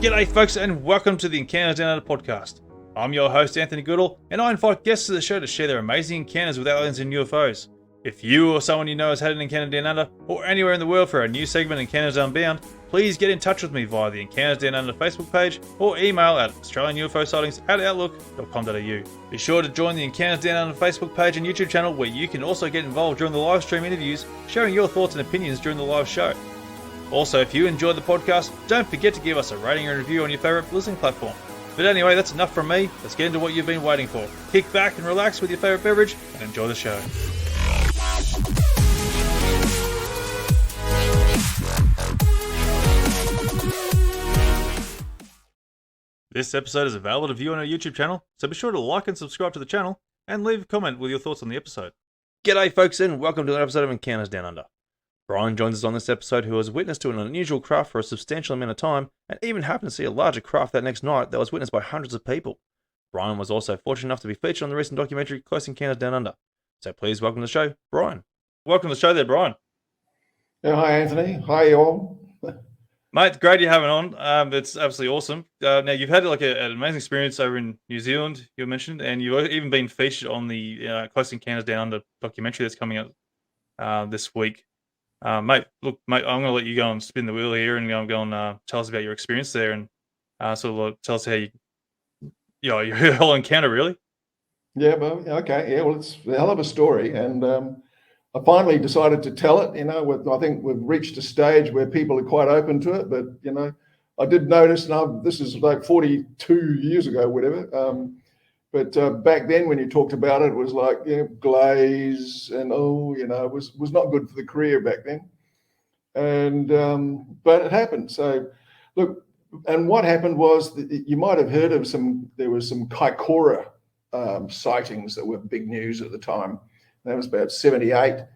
G'day folks and welcome to the Encounters Down Under podcast. I'm your host Anthony Goodall and I invite guests to the show to share their amazing encounters with aliens and UFOs. If you or someone you know has had an encounter down under or anywhere in the world for our new segment Encounters Unbound, please get in touch with me via the Encounters Down Under Facebook page or email at australianUFOsightings@outlook.com.au. Be sure to join the Encounters Down Under Facebook page and YouTube channel where you can also get involved during the live stream interviews, sharing your thoughts and opinions during the live show. Also, if you enjoyed the podcast, don't forget to give us a rating and review on your favourite listening platform. But anyway, that's enough from me. Let's get into what you've been waiting for. Kick back and relax with your favourite beverage and enjoy the show. This episode is available to view on our YouTube channel, so be sure to like and subscribe to the channel and leave a comment with your thoughts on the episode. G'day folks and welcome to another episode of Encounters Down Under. Brian joins us on this episode, who has witnessed to an unusual craft for a substantial amount of time and even happened to see a larger craft that next night that was witnessed by hundreds of people. Brian was also fortunate enough to be featured on the recent documentary Close Encounters Down Under. So please welcome to the show, Brian. Welcome to the show there, Brian. Yeah, hi Anthony. Hi all. Mate, great you having on. It's absolutely awesome. Now you've had like an amazing experience over in New Zealand, you mentioned, and you've even been featured on the Close Encounters Down Under documentary that's coming out this week. Mate, I'm going to let you go and spin the wheel here and go and tell us about your experience there and tell us how your whole encounter, really. Yeah, well, okay. Yeah, well, it's a hell of a story. And I finally decided to tell it. I think we've reached a stage where people are quite open to it. But, I did notice, this is like 42 years ago, whatever. But back then, when you talked about it, it was like glaze and it was not good for the career back then. And but it happened. So look, and what happened was that you might have heard of there was some Kaikoura sightings that were big news at the time. That was about 1978,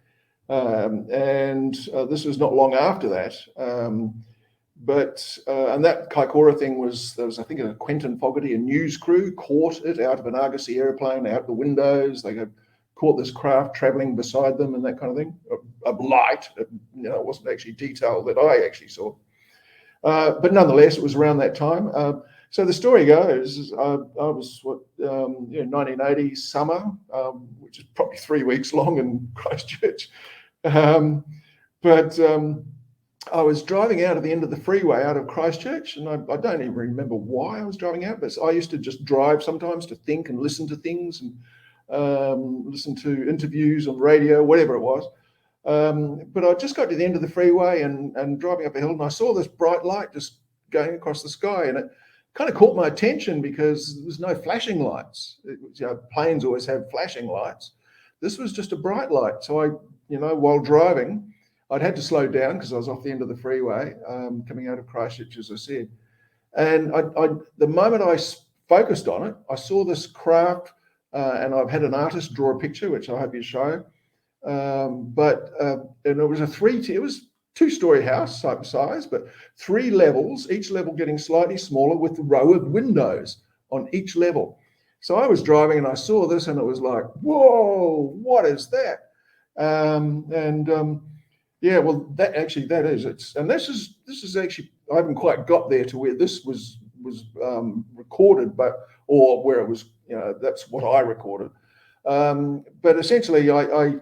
and this was not long after that. And that Kaikoura thing there was I think a Quentin Fogarty, a news crew, caught it out of an Argosy airplane, out the windows. They caught this craft traveling beside them and that kind of thing. A light, it wasn't actually detail that I actually saw. But nonetheless, it was around that time. So the story goes, I was 1980 summer, which is probably 3 weeks long in Christchurch. I was driving out at the end of the freeway out of Christchurch, and I don't even remember why I was driving out, but I used to just drive sometimes to think and listen to things and listen to interviews on radio, whatever it was. But I just got to the end of the freeway and driving up a hill, and I saw this bright light just going across the sky, and it kind of caught my attention because there was no flashing lights. Planes always have flashing lights. This was just a bright light. So I, while driving, I'd had to slow down because I was off the end of the freeway, coming out of Christchurch, as I said. And the moment I focused on it, I saw this craft, and I've had an artist draw a picture, which I hope you show. And it was it was 2-story house type size, but 3 levels, each level getting slightly smaller with a row of windows on each level. So I was driving and I saw this, and it was like, whoa, what is that? Yeah, well, that is it. And this is actually, I haven't quite got there to where this was recorded, or where it was, that's what I recorded. But essentially, I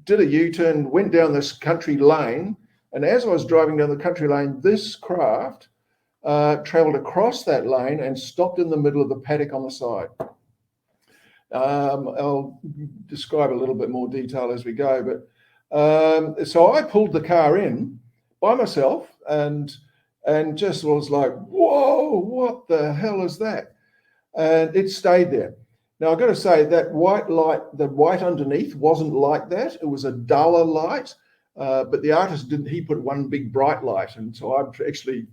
did a U-turn, went down this country lane, and as I was driving down the country lane, this craft traveled across that lane and stopped in the middle of the paddock on the side. I'll describe a little bit more detail as we go, but so I pulled the car in by myself and just was like, whoa, what the hell is that? And it stayed there. Now I've got to say that white light, the white underneath wasn't like that. It was a duller light, but the artist he put one big bright light. And so I actually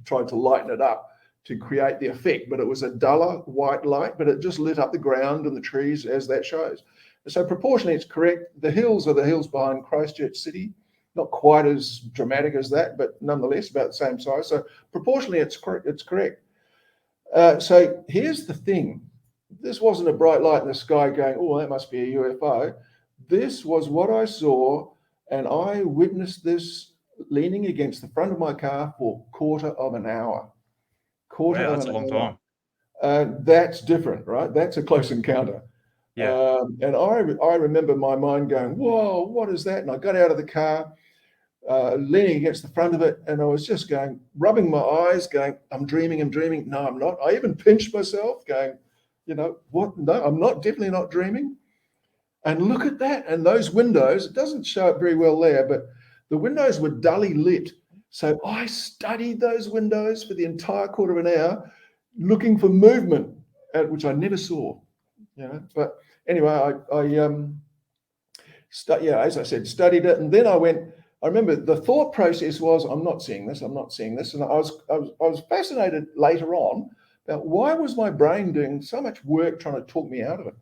tried to lighten it up to create the effect, but it was a duller white light, but it just lit up the ground and the trees as that shows. So proportionally, it's correct. The hills are the hills behind Christchurch City, not quite as dramatic as that, but nonetheless about the same size. So proportionally, it's correct. So here's the thing. This wasn't a bright light in the sky going, oh, that must be a UFO. This was what I saw, and I witnessed this leaning against the front of my car for a quarter of an hour. quarter Wow, of that's an a long hour. time. That's different, right? That's a close encounter. Yeah. And I remember my mind going, whoa, what is that? And I got out of the car, leaning against the front of it, and I was just going, rubbing my eyes, going, I'm dreaming. No, I'm not. I even pinched myself, going, what? No, I'm not, definitely not dreaming. And look at that. And those windows, it doesn't show it very well there, but the windows were dully lit. So I studied those windows for the entire quarter of an hour, looking for movement, which I never saw. But anyway, as I said, studied it, and then I remember the thought process was, I'm not seeing this, and I was fascinated later on about why was my brain doing so much work trying to talk me out of it.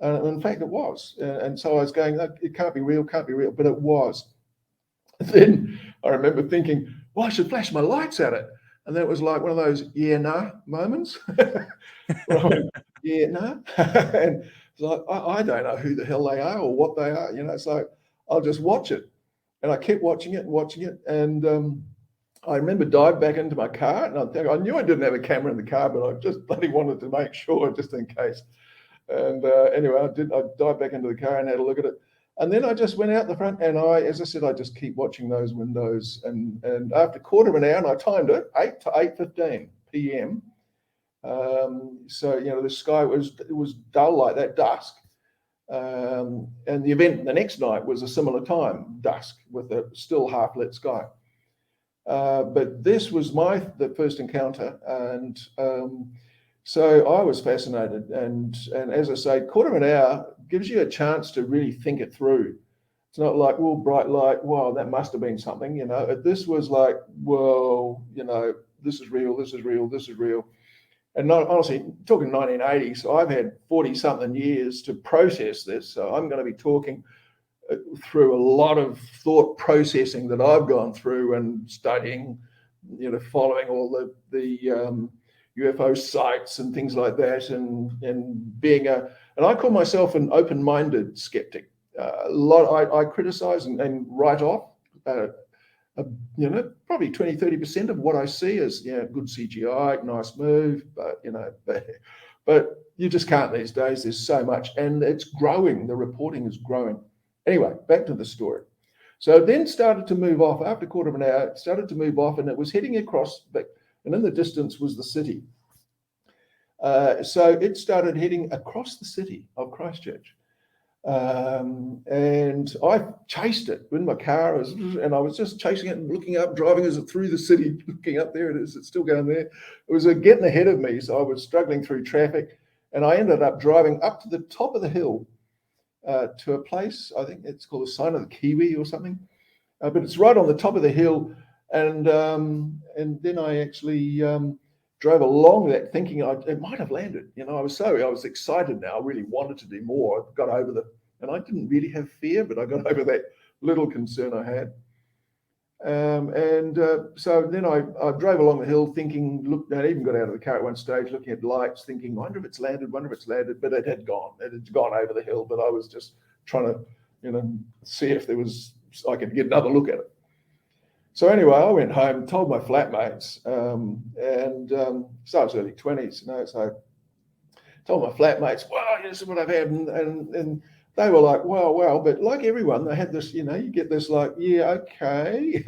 In fact, it was, and so I was going, it can't be real, but it was. Then I remember thinking, well, I should flash my lights at it, and then it was like one of those nah moments. Where I went, nah. And it's like, I don't know who the hell they are or what they are. It's like, I'll just watch it. And I kept watching it. And I remember dived back into my car, and I knew I didn't have a camera in the car, but I just bloody wanted to make sure just in case. And anyway, I dived back into the car and had a look at it. And then I just went out the front, and as I said, I just keep watching those windows. And after a quarter of an hour, and I timed it, 8 to 8:15 p.m. So the sky was dull like that, dusk. And the event the next night was a similar time, dusk, with a still half lit sky. But this was the first encounter, and so I was fascinated. And as I say, quarter of an hour gives you a chance to really think it through. It's not like, well, bright light, wow, that must have been something. This was like, well, this is real. And not, honestly, talking 1980, so I've had 40-something years to process this. So I'm going to be talking through a lot of thought processing that I've gone through and studying, following all the UFO sites and things like that, and being and I call myself an open-minded skeptic. I criticize and write off. Probably 20-30% of what I see is good CGI, nice move, but you just can't these days. There's so much, and it's growing. The reporting is growing. Anyway, back to the story. So then started to move off after a quarter of an hour. It started to move off, and it was heading across, and in the distance was the city. So it started heading across the city of Christchurch. And I chased it in my car, and I was just chasing it and looking up, driving as it through the city, looking up. There it is, it's still going there. It was getting ahead of me, so I was struggling through traffic, and I ended up driving up to the top of the hill to a place, I think it's called the Sign of the Kiwi or something, but it's right on the top of the hill. And then I actually drove along that, thinking it might have landed. I was excited now. I really wanted to do more. I got over and I didn't really have fear, but I got over that little concern I had. So then I drove along the hill thinking, I even got out of the car at one stage, looking at lights, thinking, wonder if it's landed, but it had gone. It had gone over the hill, but I was just trying to, see if I could get another look at it. So anyway, I went home, told my flatmates, so I was early 20s, so I told my flatmates, well, this is what I've had, and they were like, well, but like everyone, they had this, you get this like, yeah, okay,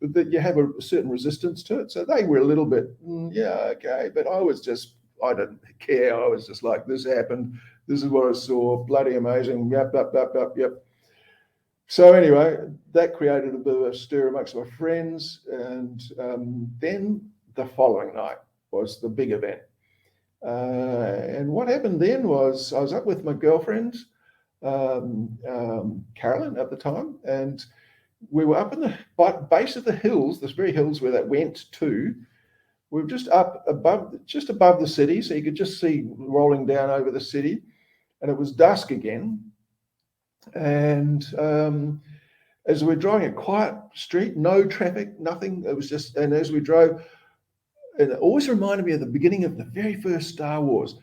that you have a certain resistance to it. So they were a little bit, yeah, okay, but I didn't care. I was just like, this happened. This is what I saw. Bloody amazing. Yep. So anyway, that created a bit of a stir amongst my friends. And then the following night was the big event. And what happened then was I was up with my girlfriend, Carolyn at the time, and we were up in the base of the hills, this very hills where that went to. We were just above the city, so you could just see rolling down over the city, and it was dusk again. And as we were driving a quiet street, no traffic, nothing. It was just, and as we drove, and it always reminded me of the beginning of the very first Star Wars.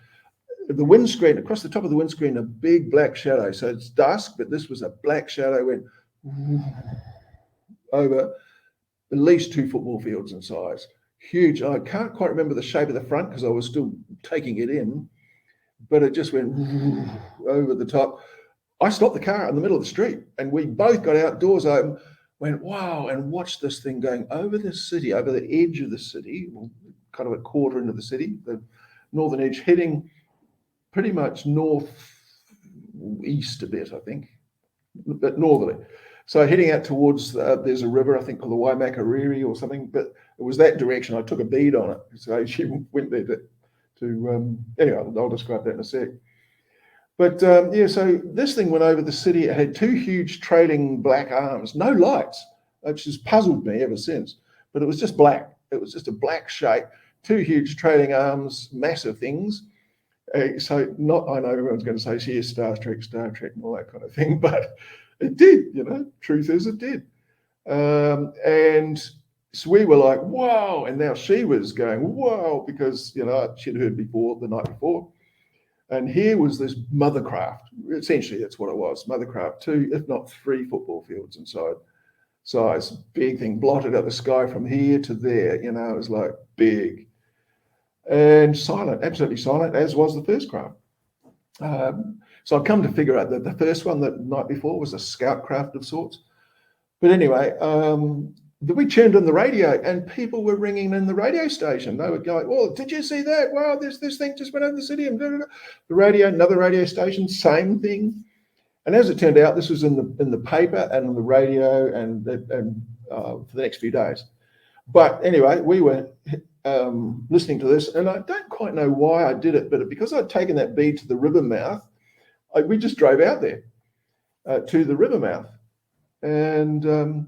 The windscreen, across the top of the windscreen, a big black shadow. So it's dusk, but this was a black shadow went over at least 2 football fields in size. huge. I can't quite remember the shape of the front because I was still taking it in, but it just went over the top. I stopped the car in the middle of the street and we both got out, doors open, went, wow, and watched this thing going over the city, over the edge of the city, kind of a quarter into the city, the northern edge, heading pretty much northeast a bit, I think, but northerly. So heading out towards, there's a river, I think called the Waimakariri or something, but it was that direction. I took a bead on it. So she went there anyway, I'll describe that in a sec. But so this thing went over the city. It had two huge trailing black arms, no lights, which has puzzled me ever since. But it was just black. It was just a black shape, two huge trailing arms, massive things. I know everyone's going to say, "See, Star Trek, and all that kind of thing," but it did. Truth is, it did. And so we were like, "Wow!" And now she was going, "Wow," because she'd heard before the night before. And here was this mothercraft. Essentially, that's what it was. Mothercraft, 2, if not 3 football fields inside. Size, big thing, blotted out the sky from here to there. It was like big. And silent, absolutely silent, as was the first craft. So I've come to figure out that the first one the night before was a scout craft of sorts. But anyway, we turned on the radio and people were ringing in the radio station. They were going, "Well, did you see that? Wow, this thing just went over the city." And the radio, another radio station, same thing. And as it turned out, this was in the paper and on the radio and for the next few days. But anyway, we were listening to this, and I don't quite know why I did it, but because I'd taken that bead to the river mouth, we just drove out there to the river mouth. And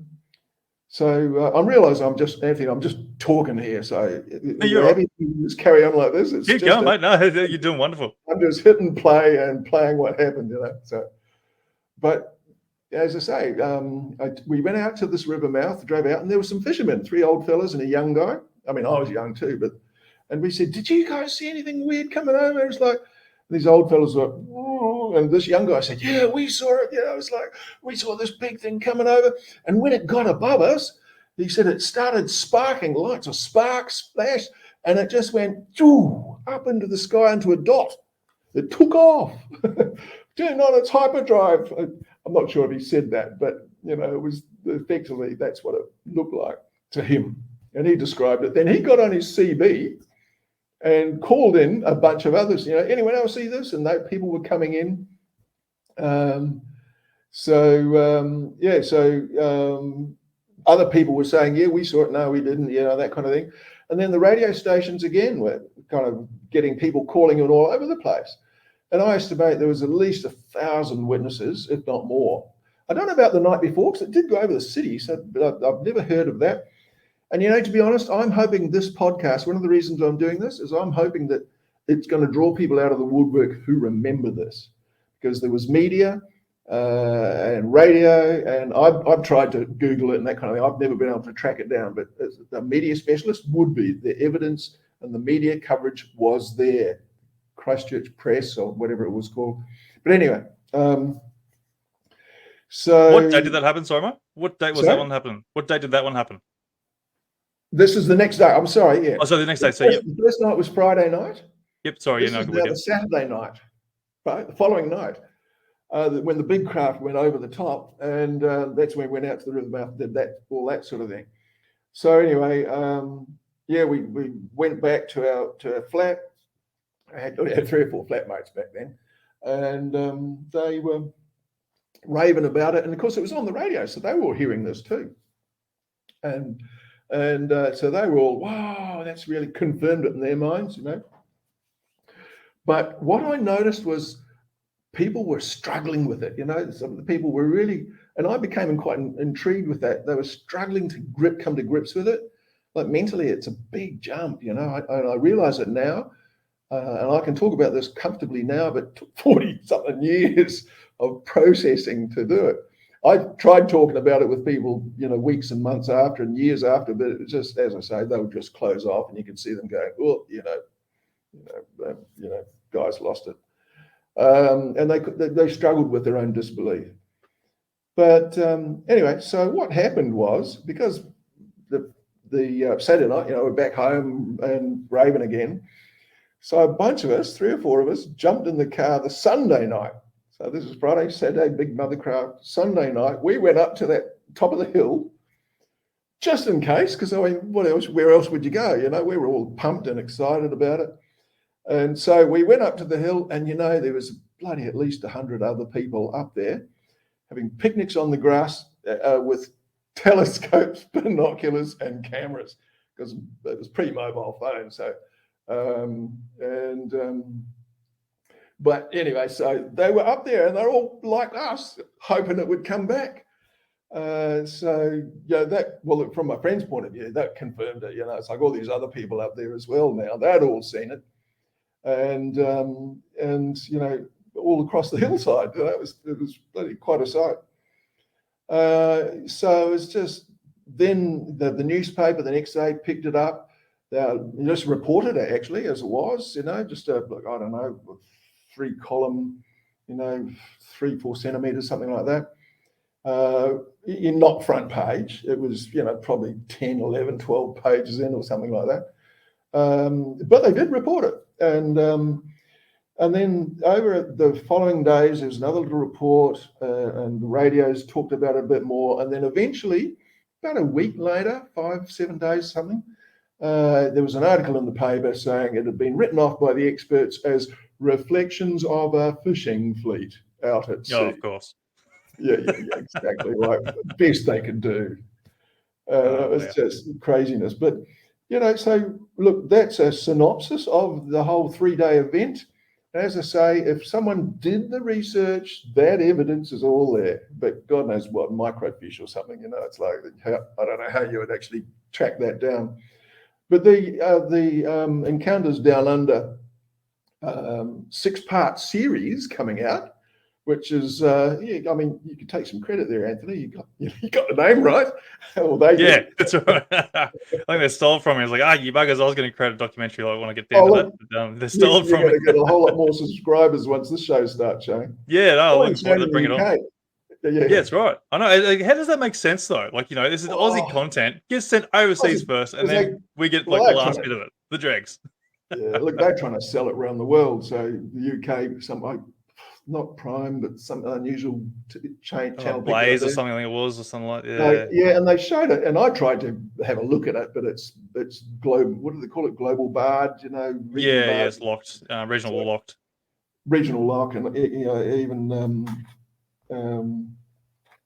so I realise I'm just talking here. So you're happy to just carry on like this? Keep going, mate. No, you're doing wonderful. I'm just hitting play and playing what happened, So, but as I say, we went out to this river mouth, drove out, and there were some fishermen, 3 old fellas and a young guy. I mean, I was young too, and we said, "Did you guys see anything weird coming over?" It's like these old fellas were, "Oh," and this young guy said, "Yeah, we saw it." It was like we saw this big thing coming over, and when it got above us, he said it started sparking, lights or sparks flashed, and it just went up into the sky into a dot. It took off. Turned on its hyperdrive. I'm not sure if he said that, but it was effectively that's what it looked like to him. And he described it. Then he got on his CB and called in a bunch of others. Anyone else see this? And people were coming in. Other people were saying, "Yeah, we saw it. No, we didn't." That kind of thing. And then the radio stations again were kind of getting people calling in all over the place. And I estimate there was at least 1,000 witnesses, if not more. I don't know about the night before because it did go over the city, but I've never heard of that. And, to be honest, I'm hoping this podcast, one of the reasons I'm doing this is I'm hoping that it's going to draw people out of the woodwork who remember this, because there was media and radio, and I've tried to Google it and that kind of thing. I've never been able to track it down, but the media specialist would be. The evidence and the media coverage was there. Christchurch Press or whatever it was called. But anyway, so... What day did that happen, sorry, mate? What date was that one happen? What day did that one happen? This is the next day. I'm sorry, yeah. Oh, so the next day. The first night was Friday night. Yep, sorry. This is now the Saturday night, right? The following night, when the big craft went over the top, and that's when we went out to the river mouth, did all that sort of thing. So anyway, we went back to our flat. I had 3 or 4 flatmates back then, and they were raving about it. And of course, it was on the radio, so they were all hearing this too. And so they were all, "Wow, that's really confirmed it in their minds, But what I noticed was people were struggling with it. Some of the people were really, and I became quite intrigued with that. They were struggling to come to grips with it. Like mentally, it's a big jump, I realize it now. And I can talk about this comfortably now, but it took 40-something years of processing to do it. I tried talking about it with people, weeks and months after and years after, but it was just, as I say, they would just close off, and you could see them going, "Oh, guys lost it," and they struggled with their own disbelief. But anyway, so what happened was, because the Saturday night, we're back home and raving again. So a bunch of us, 3 or 4 of us, jumped in the car the Sunday night. So this is Friday, Saturday, big mothercraft. Sunday night, we went up to that top of the hill, just in case, because what else? Where else would you go? We were all pumped and excited about it. And so we went up to the hill, and there was bloody at least 100 other people up there having picnics on the grass with telescopes, binoculars, and cameras, because it was pre-mobile phone. So, but anyway, so they were up there, and they're all like us, hoping it would come back. From my friend's point of view, that confirmed it. It's like all these other people up there as well now. They'd all seen it, and all across the hillside. It was bloody quite a sight. So it's just then the newspaper the next day picked it up. They just reported it actually as it was. Just I don't know, 3-column, 3-4 centimeters, something like that. Not front page. It was probably 10, 11, 12 pages in or something like that. But they did report it, and then over the following days, there was another little report, and the radios talked about it a bit more. And then eventually, about a week later, 5-7 days, something, there was an article in the paper saying it had been written off by the experts as reflections of a fishing fleet out at sea. Oh, of course. Yeah, exactly right. Best they could do. It was just craziness. But, so look, that's a synopsis of the whole 3-day event. As I say, if someone did the research, that evidence is all there. But God knows what, microfiche or something, it's like, I don't know how you would actually track that down. But the Encounters Down Under 6-part series coming out, which is, you could take some credit there, Anthony. You got the name right. Well, that's right. I think they stole from me. I was like, you buggers, I was going to create a documentary when I get down to that. But, they stole it from me. You're going to get a whole lot more subscribers once this show starts showing. Yeah, no, looking forward to bring it on. Yeah, that's right. I know. How does that make sense, though? This is Aussie content. Gets sent overseas first, and then we get the last bit of it, the dregs. Yeah, look, they're trying to sell it around the world. So the UK, not Prime, but some unusual channel. Blaze or something, I think it was, or something like that. Yeah, and they showed it, and I tried to have a look at it, but it's global. What do they call it? Global barred, barred. It's locked. Regional locked. Regional lock, and even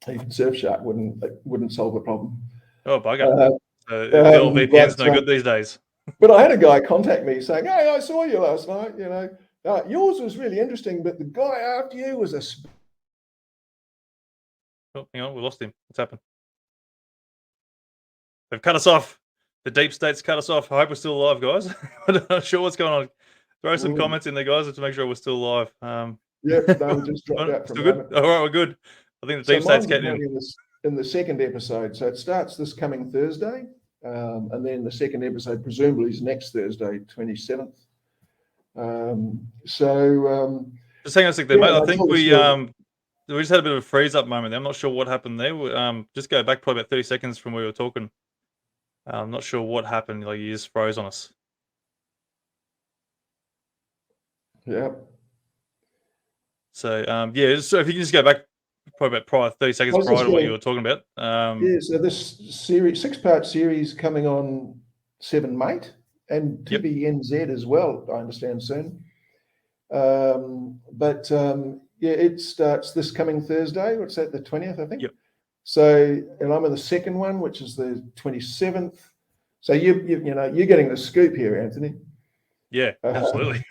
Surfshark wouldn't solve the problem. Oh, bugger! The old VPN's no good these days. But I had a guy contact me saying, "Hey, I saw you last night. Yours was really interesting, but the guy after you was a..." Oh, hang on, we lost him. What's happened? They've cut us off. The deep state's cut us off. I hope we're still alive, guys. I'm not sure what's going on. Throw some comments in there, guys, to make sure we're still alive. Yeah, no, we just dropped out. Still good? All right, we're good. I think the deep state's getting in the second episode. So it starts this coming Thursday, and then the second episode presumably is next Thursday, 27th. Just hang on a sec there, mate. I think we just had a bit of a freeze up moment there. I'm not sure what happened there. Just go back probably about 30 seconds from where we were talking. I'm not sure what happened. You just froze on us. Yeah. So so if you can just go back probably about 30 seconds prior to what you were talking about. So this series, 6-part series coming on 7 Mate and TVNZ as well, I understand soon. It starts this coming Thursday. What's that? The 20th, I think. Yep. So, and I'm in the second one, which is the 27th. So you're getting the scoop here, Anthony. Yeah, absolutely.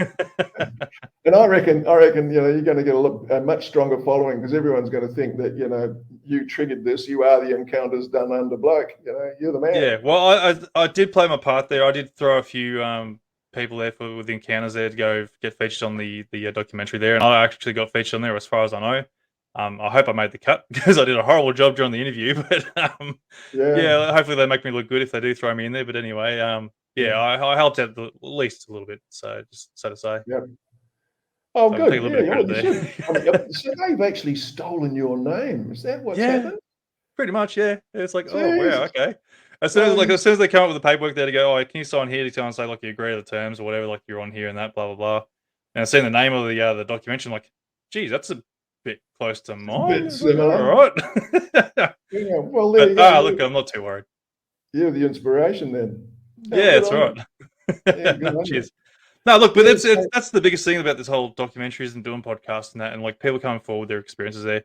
And I reckon you're going to get a much stronger following, because everyone's going to think that you triggered this. You are the Encounters Down Under bloke. You're the man. Yeah. Well, I did play my part there. I did throw a few people there with the Encounters there to go get featured on the documentary there, and I actually got featured on there as far as I know. I hope I made the cut, because I did a horrible job during the interview. But hopefully they make me look good if they do throw me in there. But anyway, I helped out at least a little bit. So just so to say. Yeah. Oh, so good. So they've actually stolen your name. Is that what's happened? Pretty much, yeah. It's like, oh wow, okay. As soon as they come up with the paperwork there to go, oh, can you sign here to go and say like you agree to the terms or whatever, like you're on here and that, blah blah blah. And I seen the name of the documentary, I'm like, geez, that's a bit close to It's a bit mine. similar. All right. Yeah, well, there But you go. look, I'm not too worried. You're the inspiration then. Oh, Yeah, good that's on right. you. Yeah, good on you. Cheers. No, look, but Yeah, so, that's the biggest thing about this whole documentaries and doing podcasts and that, and like people coming forward with their experiences there,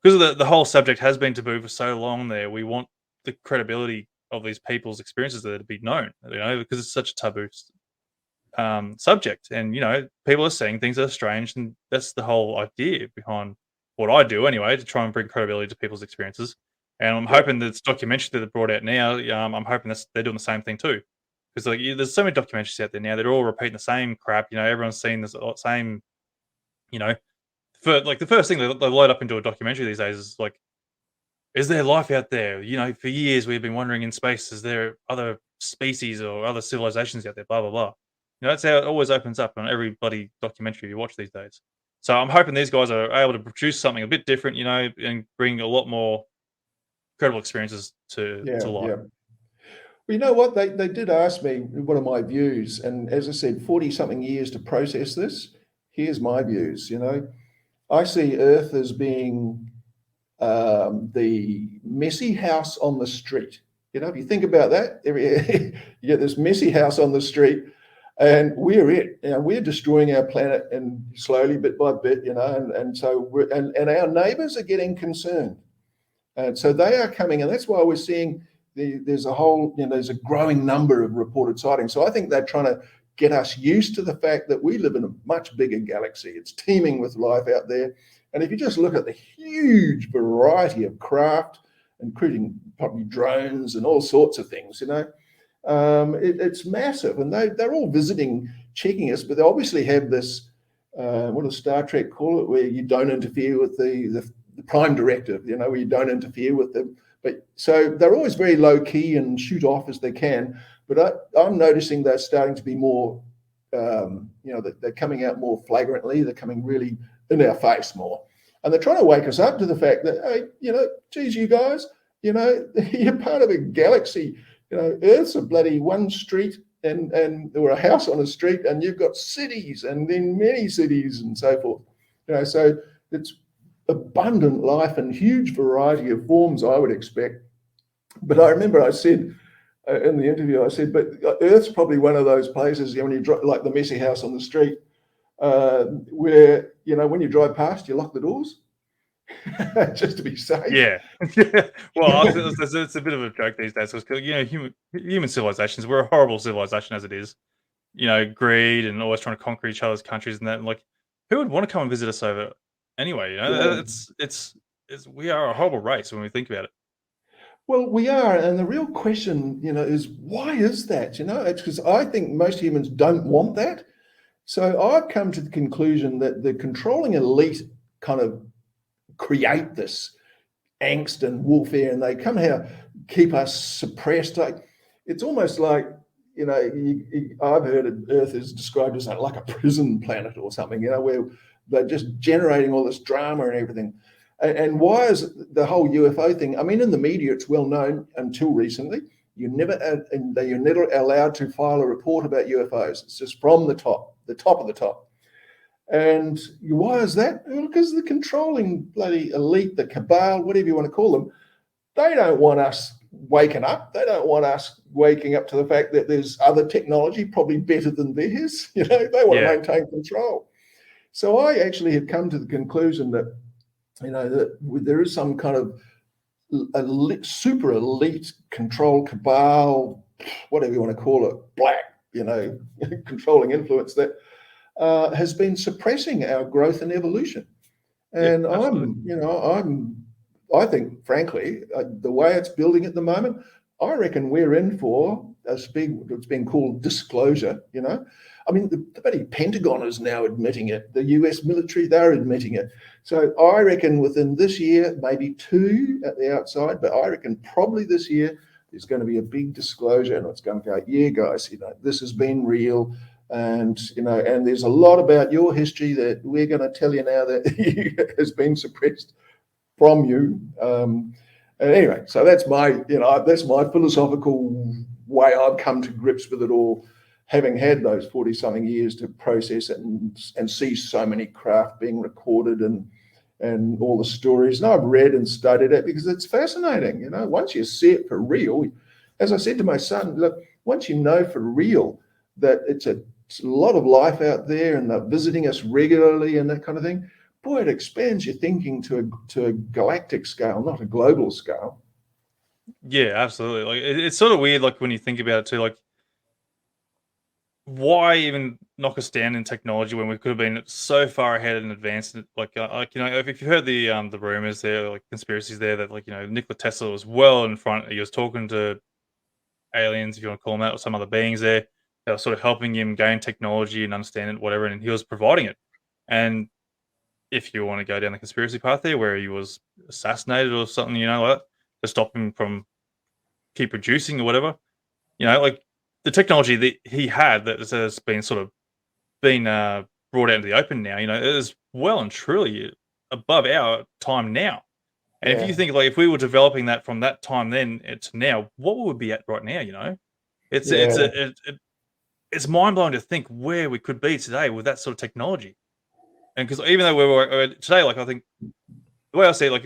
because the whole subject has been taboo for so long. There, we want the credibility of these people's experiences there to be known, because it's such a taboo subject, and people are saying things that are strange, and that's the whole idea behind what I do anyway, to try and bring credibility to people's experiences. And I'm yeah, hoping that this documentary that they brought out now, I'm hoping they're doing the same thing too. Because like there's so many documentaries out there now that are all repeating the same crap. Everyone's seen this same. You know, for like the first thing they load up into a documentary these days is like, is there life out there? For years we've been wondering in space, is there other species or other civilizations out there? Blah blah blah. That's how it always opens up on every bloody documentary you watch these days. So I'm hoping these guys are able to produce something a bit different, and bring a lot more credible experiences to yeah, light. yeah. Well, you know what? They did ask me what are my views, and as I said, 40-something years to process this. Here's my views. I see Earth as being the messy house on the street. If you think about that, you get this messy house on the street, and we're it. We're destroying our planet, and slowly, bit by bit. And so and our neighbours are getting concerned, and so they are coming, and that's why we're seeing there's a growing number of reported sightings. So I think they're trying to get us used to the fact that we live in a much bigger galaxy. It's teeming with life out there. And if you just look at the huge variety of craft, including probably drones and all sorts of things, it's massive. And they're all visiting, checking us, but they obviously have this, what does Star Trek call it, where you don't interfere with the prime directive, where you don't interfere with them. But so they're always very low key and shoot off as they can. But I'm noticing they're starting to be more, they're coming out more flagrantly. They're coming really in our face more. And they're trying to wake us up to the fact that, hey, geez, you guys, you're part of a galaxy. Earth's a bloody one street and or a house on a street, and you've got cities and then many cities and so forth. So it's abundant life and huge variety of forms, I would expect. But I remember I said in the interview, but Earth's probably one of those places, when you drive, like the messy house on the street, where, when you drive past, you lock the doors just to be safe. Yeah. Well, it's a bit of a joke these days because, human civilizations, we're a horrible civilization as it is. Greed and always trying to conquer each other's countries and that. And like, who would want to come and visit us over anyway? Yeah. It's we are a horrible race when we think about it. Well, we are, and the real question, is why is that? It's because I think most humans don't want that. So I've come to the conclusion that the controlling elite kind of create this angst and warfare, and they somehow keep us suppressed. Like it's almost like, I've heard Earth is described as like a prison planet or something, where they're just generating all this drama and everything. And why is the whole UFO thing? I mean, in the media, it's well known until recently. You're never allowed to file a report about UFOs. It's just from the top of the top. And why is that? Well, because the controlling bloody elite, the cabal, whatever you want to call them, they don't want us waking up. They don't want us waking up to the fact that there's other technology probably better than theirs. They want to maintain control. So I actually have come to the conclusion that, that there is some kind of super elite control cabal, whatever you want to call it, black, controlling influence that has been suppressing our growth and evolution. And I think, frankly, the way it's building at the moment, I reckon we're in for what's been called disclosure. I mean, the bloody Pentagon is now admitting it. The US military, they're admitting it. So I reckon within this year, maybe 2 at the outside, but I reckon probably this year, there's going to be a big disclosure, and it's going to go, yeah, guys, this has been real. And, and there's a lot about your history that we're going to tell you now that has been suppressed from you. And anyway, so that's my philosophical way I've come to grips with it all, having had those 40-something years to process it and see so many craft being recorded and all the stories. And I've read and studied it because it's fascinating. Once you see it for real, as I said to my son, look, once you know for real that it's a lot of life out there and they're visiting us regularly and that kind of thing, boy, it expands your thinking to a galactic scale, not a global scale. Yeah, absolutely. Like it's sort of weird, like when you think about it too. Like, why even knock us down in technology when we could have been so far ahead and advanced? Like, if you heard the rumors there, like conspiracies there, that Nikola Tesla was well in front. He was talking to aliens, if you want to call them that, or some other beings there that were sort of helping him gain technology and understand it, whatever, and he was providing it. And if you want to go down the conspiracy path there, where he was assassinated or something, like that, to stop him from keep producing or whatever, like the technology that he had that has been sort of been brought out into the open now, it is well and truly above our time now. And if Yeah, you think, like, if we were developing that from that time then to now, what would we be at right now? It's yeah, it's mind blowing to think where we could be today with that sort of technology. And because even though we were today, like I think the way I see it, like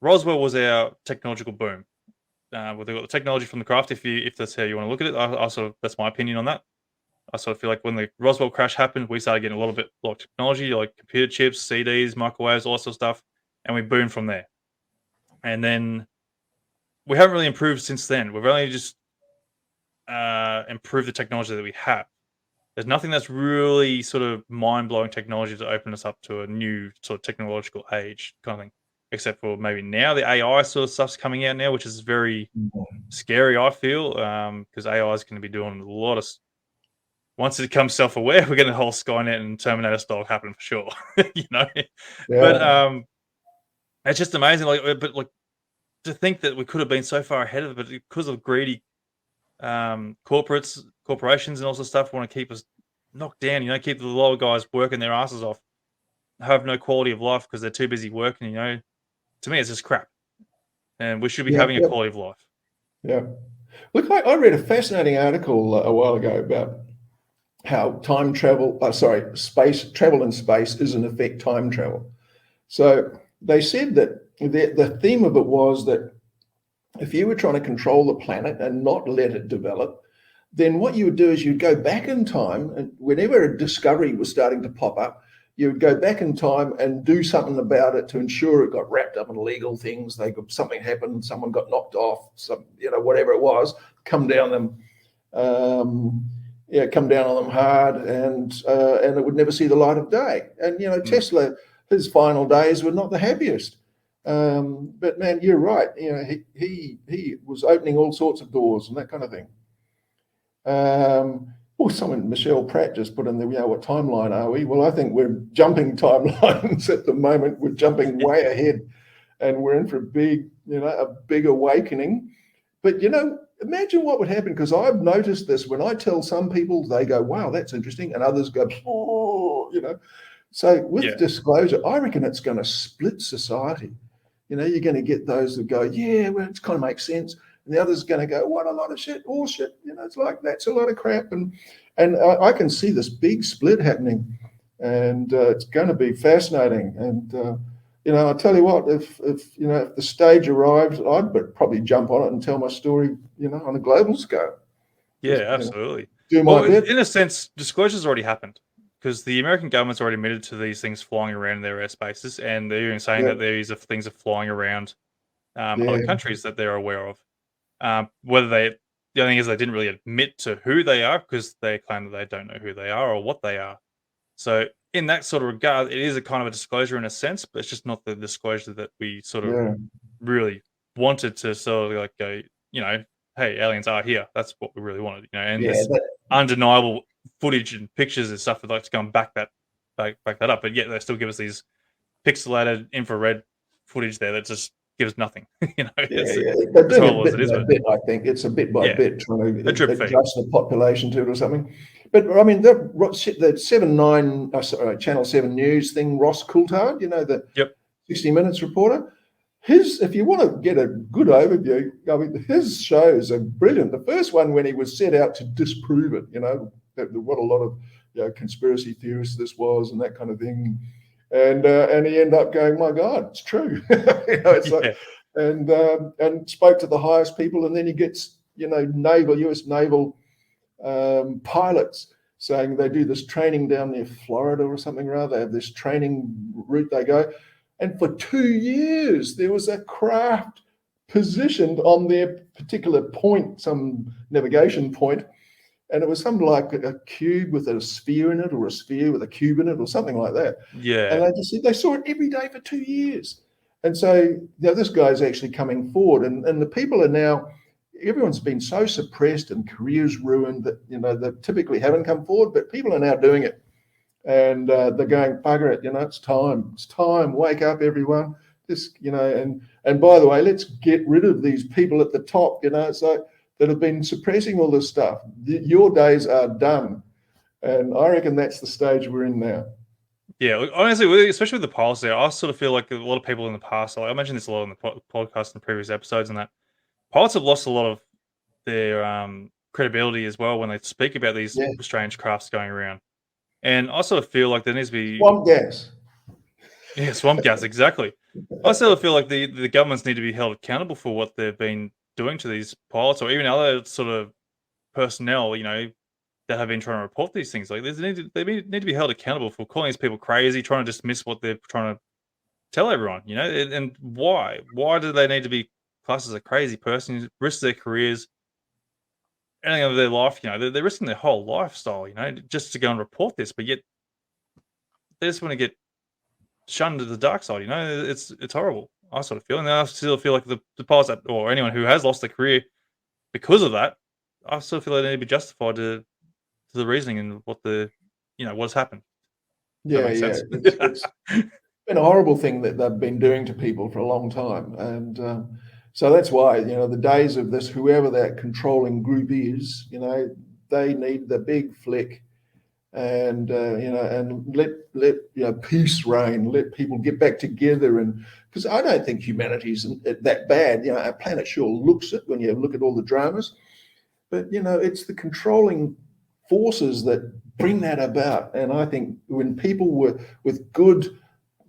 Roswell was our technological boom. Well, they got the technology from the craft. If that's how you want to look at it, I sort of, that's my opinion on that. I sort of feel like when the Roswell crash happened, we started getting a lot of technology, like computer chips, CDs, microwaves, all that sort of stuff, and we boomed from there. And then we haven't really improved since then. We've only just improved the technology that we have. There's nothing that's really sort of mind blowing technology to open us up to a new sort of technological age kind of thing. Except for maybe now the AI sort of stuff's coming out now, which is very scary, I feel, because AI is going to be doing a lot of. Once it becomes self-aware, we're getting a whole Skynet and Terminator style happen for sure. you know, but yeah, it's just amazing. But to think that we could have been so far ahead of it, but because of greedy corporations, and also stuff want to keep us knocked down. Keep the lower guys working their asses off, have no quality of life because they're too busy working. To me, it's just crap, and we should be yeah, having a yeah, quality of life. yeah. Look, I read a fascinating article a while ago about how space travel in space is in effect time travel. So they said that the theme of it was that if you were trying to control the planet and not let it develop, then what you would do is you'd go back in time, and whenever a discovery was starting to pop up, you would go back in time and do something about it to ensure it got wrapped up in legal things. Something happened, someone got knocked off, whatever it was, come down them, come down on them hard, and it would never see the light of day. And Tesla, his final days were not the happiest. But man, you're right. He was opening all sorts of doors and that kind of thing. Michelle Pratt just put in there, what timeline are we? Well, I think we're jumping timelines at the moment. We're jumping way ahead, and we're in for a big awakening. But imagine what would happen, because I've noticed this when I tell some people, they go, "Wow, that's interesting," and others go, "Oh," So with disclosure, I reckon it's going to split society. You're going to get those that go, "Yeah, well, it kind of makes sense." And the other's going to go, "What a lot of shit, all shit." It's like, that's a lot of crap. And I can see this big split happening, and it's going to be fascinating. And, I tell you what, if the stage arrives, I'd probably jump on it and tell my story, on a global scale. Yeah, Just, absolutely. do Well, my bit. in a sense, disclosure's already happened because the American government's already admitted to these things flying around in their airspaces, and they're even saying Yeah, that these are flying around other yeah, countries that they're aware of. The only thing is they didn't really admit to who they are because they claim that they don't know who they are or what they are. So in that sort of regard, it is a kind of a disclosure in a sense, but it's just not the disclosure that we sort of yeah, really wanted to sort of like go, hey, aliens are here. That's what we really wanted, and yeah. this undeniable footage and pictures and stuff would like to go and back that up. But yet they still give us these pixelated infrared footage there that just gives nothing. It's They're as doing it horrible as bit it is, by but bit. I think it's a bit by yeah, bit trying a to drip feed. adjust the population to it or something. But I mean, the 7 Channel 7 News thing, Ross Coulthard, the Yep. 60 Minutes reporter, if you want to get a good overview, I mean, his shows are brilliant. The first one, when he was set out to disprove it, what a lot of conspiracy theorists this was and that kind of thing, and he ended up going, my God, it's true. It's like, and spoke to the highest people, and then he gets U.S. naval pilots saying they do this training down near Florida or something rather. They have this training route they go. And for 2 years, there was a craft positioned on their particular point, some navigation point, and it was something like a cube with a sphere in it, or a sphere with a cube in it, or something like that. Yeah. And they saw it every day for 2 years. And so this guy's actually coming forward, and the people are now, everyone's been so suppressed and careers ruined that they typically haven't come forward, but people are now doing it. And they're going, bugger it, it's time, wake up, everyone. And by the way, let's get rid of these people at the top, so that have been suppressing all this stuff. Your days are done. And I reckon that's the stage we're in now. Yeah, look, honestly, especially with the policy, I sort of feel like a lot of people in the past, like I mentioned this a lot in the podcast and previous episodes, and that pilots have lost a lot of their credibility as well when they speak about these strange crafts going around. And I sort of feel like there needs to be swamp gas. Yeah, swamp gas, exactly. I sort of feel like the governments need to be held accountable for what they've been doing to these pilots, or even other sort of personnel, that have been trying to report these things. Like they need to be held accountable for calling these people crazy, trying to dismiss what they're trying to tell everyone. And why? Why do they need to be classed as a crazy person who risks their careers, anything of their life? They're risking their whole lifestyle, just to go and report this. But yet they just want to get shunned to the dark side. It's horrible. I sort of feel, and I still feel like the pilots or anyone who has lost their career because of that, I still feel like they need to be justified to the reasoning and what's happened. Yeah. It's been a horrible thing that they've been doing to people for a long time, and so that's why the days of this, whoever that controlling group is, they need the big flick, and and let peace reign, let people get back together, and because I don't think humanity's that bad. Our planet sure looks it when you look at all the dramas, but it's the controlling forces that bring that about. And I think when people were with good,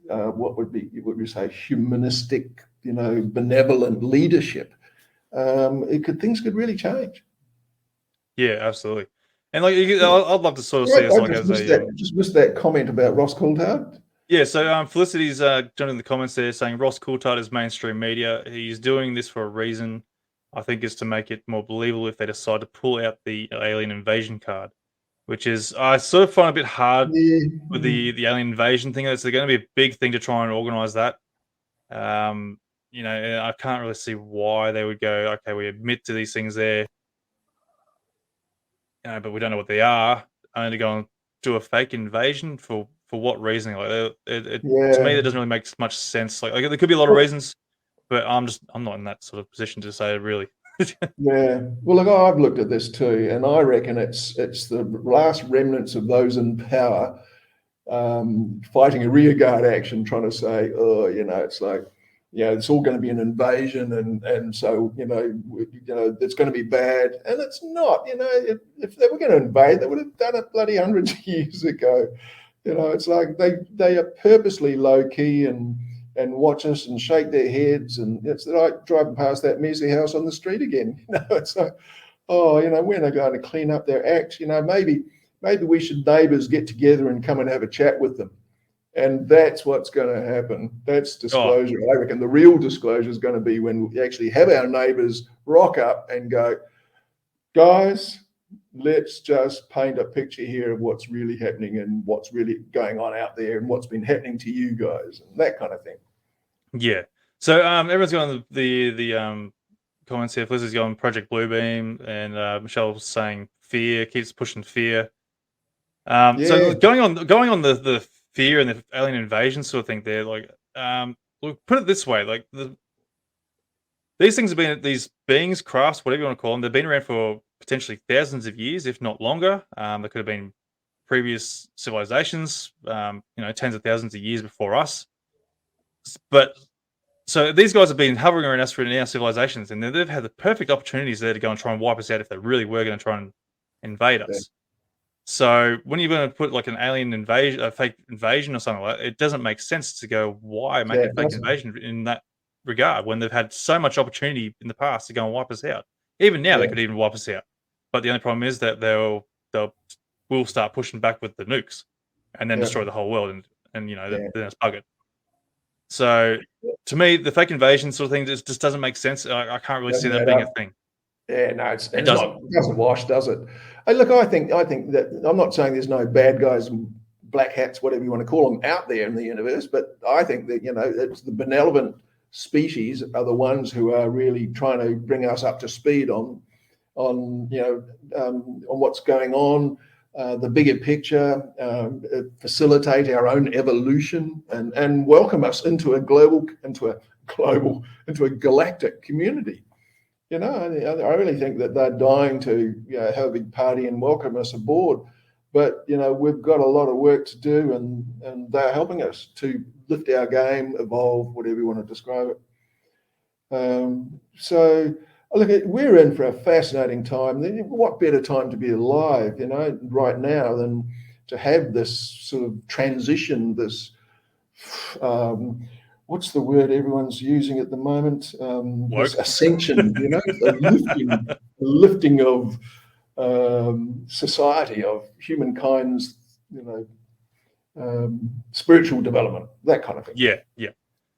what would we say, humanistic, benevolent leadership, things could really change. Yeah, absolutely. And I'd love to sort of see us like as a just missed that comment about Ross Coulthard. Yeah, so Felicity's joining in the comments there saying Ross Coulthard is mainstream media. He's doing this for a reason. I think it's to make it more believable if they decide to pull out the alien invasion card, which is I sort of find a bit hard with the alien invasion thing. It's going to be a big thing to try and organize that. I can't really see why they would go, okay, we admit to these things there, but we don't know what they are. Only to go and do a fake invasion for what reason? Like, to me, that doesn't really make much sense. Like there could be a lot of reasons, but I'm not in that sort of position to say it really. Yeah. Well, look, I've looked at this too, and I reckon it's the last remnants of those in power fighting a rearguard action, trying to say, it's like, it's all going to be an invasion, and so it's going to be bad, and it's not. If they were going to invade, they would have done it bloody hundreds of years ago. It's like they are purposely low key and watch us and shake their heads, and it's like driving past that messy house on the street again. It's like, when are they going to clean up their act? Maybe we should neighbours get together and come and have a chat with them. And that's what's going to happen. That's disclosure. I reckon the real disclosure is going to be when we actually have our neighbours rock up and go, guys, let's just paint a picture here of what's really happening and what's really going on out there and what's been happening to you guys and that kind of thing. Yeah. So everyone's going the comments here. Felicity going Project Bluebeam, and Michelle's saying fear, keeps pushing fear. So going on the fear and the alien invasion sort of thing there, like look, put it this way, like these things have been, these beings, crafts, whatever you want to call them, they've been around for potentially thousands of years, if not longer. They could have been previous civilizations, tens of thousands of years before us. But So these guys have been hovering around us for our civilizations, and they've had the perfect opportunities there to go and try and wipe us out if they really were going to try and invade Yeah. us. So when you're going to put like an alien invasion, a fake invasion or something like that, it doesn't make sense to go, why make Yeah, a it fake doesn't. invasion in that regard when they've had so much opportunity in the past to go and wipe us out. Even now, they Yeah, could even wipe us out. But the only problem is that will start pushing back with the nukes and then yeah, destroy the whole world, and yeah. then it's buggered. So to me, the fake invasion sort of thing just doesn't make sense. I can't really see Doesn't that add being a up. thing. Yeah, no, it's It not. doesn't. It doesn't wash, does it? Hey, look, I think that I'm not saying there's no bad guys and black hats, whatever you want to call them, out there in the universe, but I think that it's the benevolent species are the ones who are really trying to bring us up to speed on what's going on, the bigger picture, facilitate our own evolution, and welcome us into a galactic community. I really think that they're dying to have a big party and welcome us aboard. But we've got a lot of work to do, and they're helping us to lift our game, evolve, whatever you want to describe it. So look, we're in for a fascinating time. What better time to be alive, right now than to have this sort of transition, this what's the word everyone's using at the moment? This Woke. ascension, the lifting of society, of humankind's, spiritual development, that kind of thing. Yeah, yeah.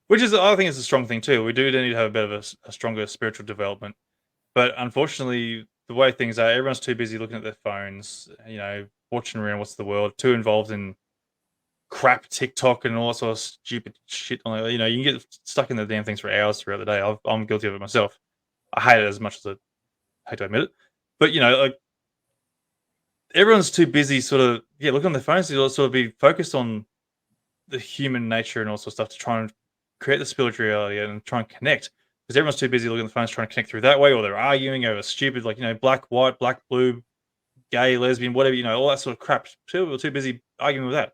Which is, I think, is a strong thing too. We do need to have a bit of a stronger spiritual development, but unfortunately, the way things are, everyone's too busy looking at their phones, watching around what's the world, too involved in crap TikTok and all sort of stupid shit. You can get stuck in the damn things for hours throughout the day. I'm guilty of it myself. I hate it as much as I hate to admit it, but like everyone's too busy, sort of, looking on their phones to sort of be focused on the human nature and all sorts of stuff to try and create the spiritual reality and try and connect. Because everyone's too busy looking at the phones trying to connect through that way, or they're arguing over stupid, like, black, white, black, blue, gay, lesbian, whatever, all that sort of crap. People are too busy arguing with that.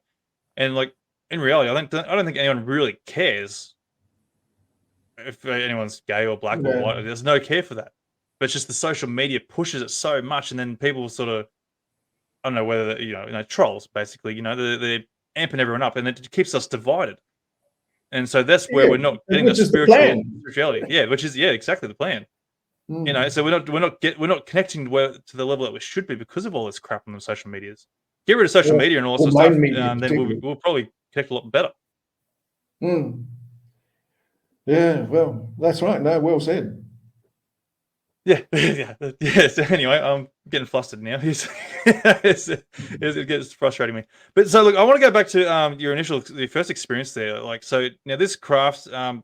And like in reality, I don't think anyone really cares if anyone's gay or black or Yeah, white. There's no care for that. But it's just the social media pushes it so much, and then people sort of, I don't know whether trolls basically. They're amping everyone up, and it keeps us divided. And so that's where yeah, we're not getting the which is the plan. spirituality. Yeah, which is exactly the plan. So we're not connecting to the level that we should be because of all this crap on the social medias. Get rid of social Or, media and all or sorts of main stuff, media, then particularly. we'll probably connect a lot better. Mm. Yeah, well, that's right. No, well said. Yeah, yeah. So anyway, I'm getting flustered now. It gets frustrating me. But so look, I want to go back to your first experience there. Like, so now this craft, you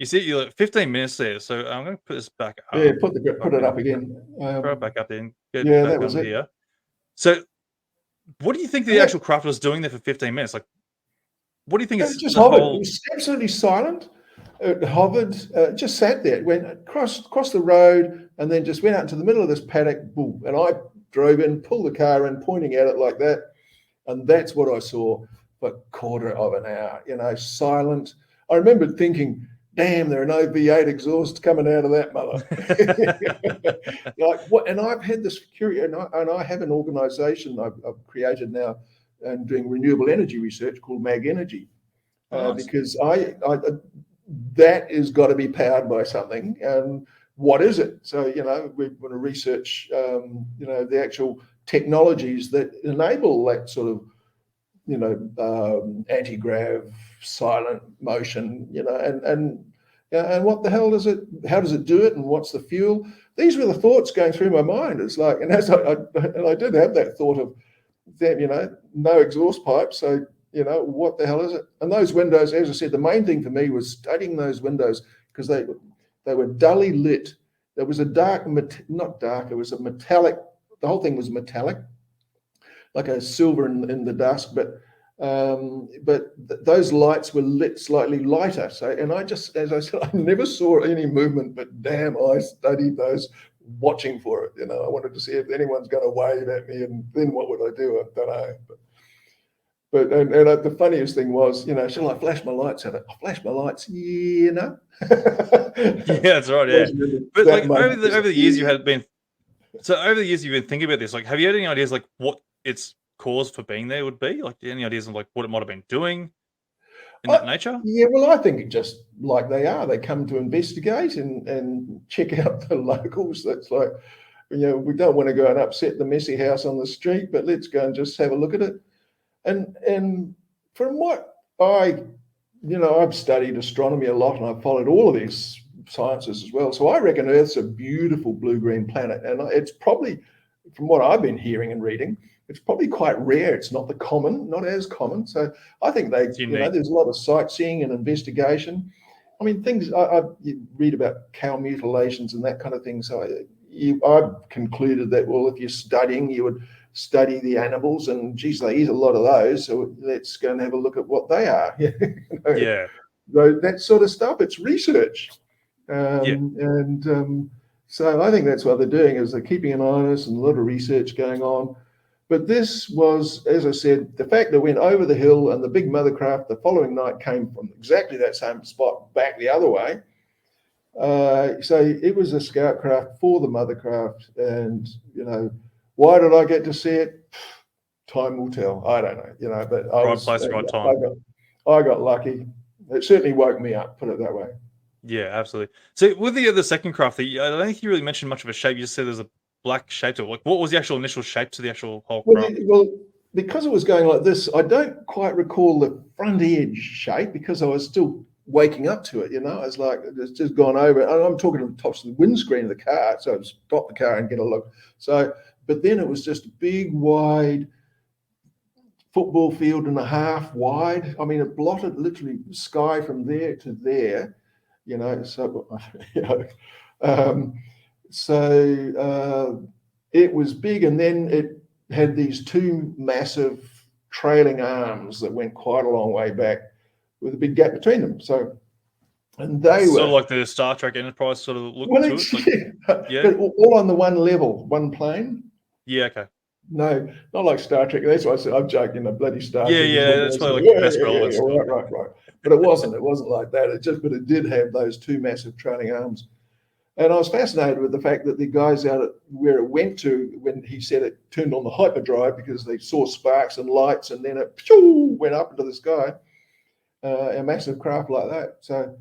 see, you're like 15 minutes there. So I'm going to put this back Yeah, up. put it up again. Throw it back up there and get Yeah, back that was on it. here. So, what do you think the Yeah, actual craft was doing there for 15 minutes? Like, what do you think it is just the hovered. It whole? was absolutely silent. It hovered, just sat there. It went across the road, and then just went out into the middle of this paddock. Boom, and I drove in, pulled the car in, pointing at it like that, and that's what I saw for a quarter of an hour. Silent. I remembered thinking, damn, there are no V8 exhausts coming out of that mother. Like what? And I've had this curious, and I have an organisation I've created now and doing renewable energy research called Mag Energy, Oh, nice. because that has got to be powered by something. And what is it? So we want to research the actual technologies that enable that sort of anti-grav, silent motion, and what the hell does it? How does it do it? And what's the fuel? These were the thoughts going through my mind. It's like, and I did have that thought of that, no exhaust pipe. So what the hell is it? And those windows, as I said, the main thing for me was studying those windows because they were dully lit. There was a not dark. It was a metallic. The whole thing was metallic, like a silver in the dusk, but those lights were lit slightly lighter. So, and I just, as I said, I never saw any movement, but damn, I studied those, watching for it. I wanted to see if anyone's going to wave at me, and then what would I do? I don't know. But the funniest thing was, shall I flash my lights at it? I flash my lights, no. Yeah, that's right. Yeah, but That like moment was over the years you yeah. had been so over the years you've been thinking about this. Like, have you had any ideas like what its cause for being there would be? Like, any ideas of like what it might have been doing in that nature? Yeah, well, I think it just like they are. They come to investigate and check out the locals. That's like, we don't want to go and upset the messy house on the street, but let's go and just have a look at it. And from what I've studied astronomy a lot, and I've followed all of these sciences as well. So I reckon Earth's a beautiful blue-green planet, and it's probably, from what I've been hearing and reading, it's probably quite rare. It's not not as common. So I think It's unique. there's a lot of sightseeing and investigation. I mean, you read about cow mutilations and that kind of thing. So I've concluded that, well, if you're studying, you would study the animals, and geez, they eat a lot of those. So let's go and have a look at what they are. Yeah. That sort of stuff. It's research. Yeah. So I think that's what they're doing, is they're keeping an eye on us and a lot of research going on. But this was, as I said, the fact that went over the hill and the big mothercraft the following night came from exactly that same spot back the other way. So it was a scout craft for the mothercraft. And, why did I get to see it? Time will tell. I don't know, but Right place, right time. I got lucky. It certainly woke me up, put it that way. Yeah, absolutely. So with the second craft, I don't think you really mentioned much of a shape. You just said there's a black shape to it. Like, what was the actual initial shape to the actual whole craft? Well, because it was going like this, I don't quite recall the front edge shape because I was still waking up to it. It's like it's just gone over. And I'm talking to the tops of the windscreen of the car, so I stop the car and get a look. So, but then it was just a big, wide football field and a half wide. I mean, it blotted literally sky from there to there. So it was big, and then it had these two massive trailing arms that went quite a long way back with a big gap between them. So, and they Sort were of like the Star Trek Enterprise sort of look well, to it. Like, yeah, but all on the one level, one plane. Yeah, okay. No, not like Star Trek. That's why I said I'm joking. The bloody Star Trek. Yeah, that's probably like the best relevance. Right. But it wasn't. It wasn't like that. But it did have those two massive trailing arms. And I was fascinated with the fact that the guys out at where it went to, when he said it turned on the hyperdrive because they saw sparks and lights, and then it went up into the sky, a massive craft like that. So,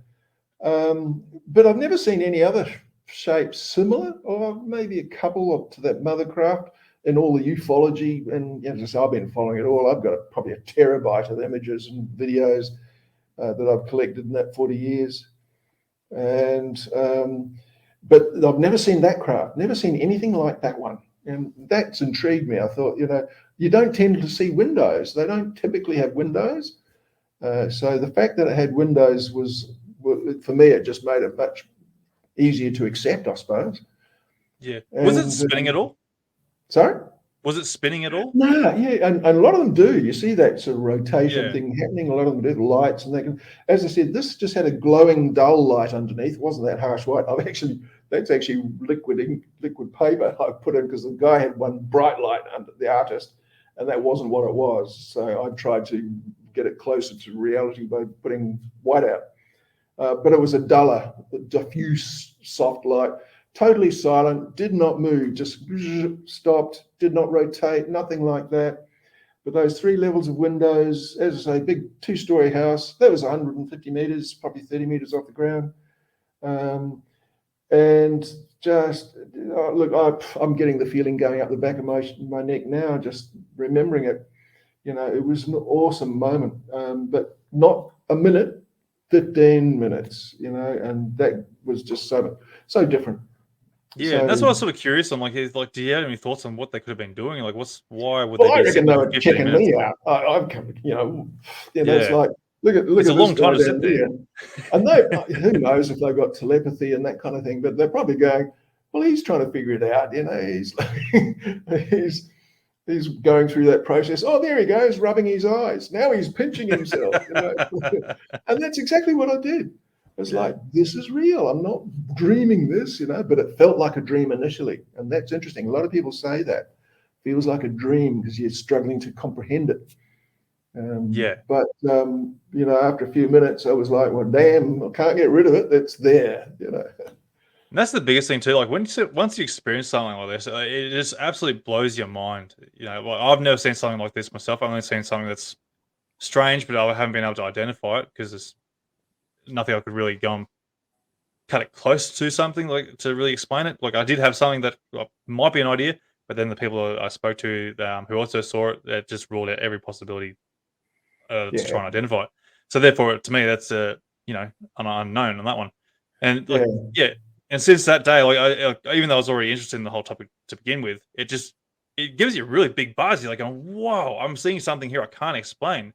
but I've never seen any other shapes similar, or maybe a couple to that mother craft. And all the ufology, and I've been following it all. I've got probably a terabyte of images and videos that I've collected in that 40 years. And but I've never seen that craft, never seen anything like that one. And that's intrigued me. I thought, you don't tend to see windows. They don't typically have windows. So the fact that it had windows was, for me, it just made it much easier to accept, I suppose. Yeah. Was it spinning at all? Sorry? Was it spinning at all? No, yeah, and a lot of them do. You see that sort of rotation thing happening. A lot of them do the lights, and they can. As I said, this just had a glowing dull light underneath. It wasn't that harsh white. That's actually liquid paper I put in, because the guy had one bright light under, the artist, and that wasn't what it was. So I tried to get it closer to reality by putting white out. But it was a duller, diffuse, soft light. Totally silent, did not move, just stopped, did not rotate, nothing like that. But those three levels of windows, as I say, big two-story house, that was 150 meters, probably 30 meters off the ground. And just, look, I'm getting the feeling going up the back of my neck now, just remembering it. It was an awesome moment, but not a minute, 15 minutes, and that was just so different. Yeah, So, that's what I was sort of curious on. Like, do you have any thoughts on what they could have been doing? Like, why would well, they I be reckon sitting they for were 15 checking minutes? me out. I've come, it's like, look at It's a this long guy time to down sit here. And who knows if they got telepathy and that kind of thing, but they're probably going, well, he's trying to figure it out. He's going through that process. Oh, there he goes, rubbing his eyes. Now he's pinching himself. And that's exactly what I did. It's like, this is real. I'm not dreaming this, but it felt like a dream initially. And that's interesting. A lot of people say that. Feels like a dream because you're struggling to comprehend it. Yeah. But after a few minutes, I was like, well, damn, I can't get rid of it. It's there. And that's the biggest thing too. Like once you experience something like this, it just absolutely blows your mind. Like I've never seen something like this myself. I've only seen something that's strange, but I haven't been able to identify it because there's nothing I could really go and cut it close to something like to really explain it. Like I did have something that might be an idea, but then the people I spoke to who also saw it, that just ruled out every possibility to Yeah, try and identify it. So therefore, to me, that's an unknown on that one. And yeah, yeah, and since that day, even though I was already interested in the whole topic to begin with, it gives you a really big buzz. You're like, going, whoa, I'm seeing something here I can't explain.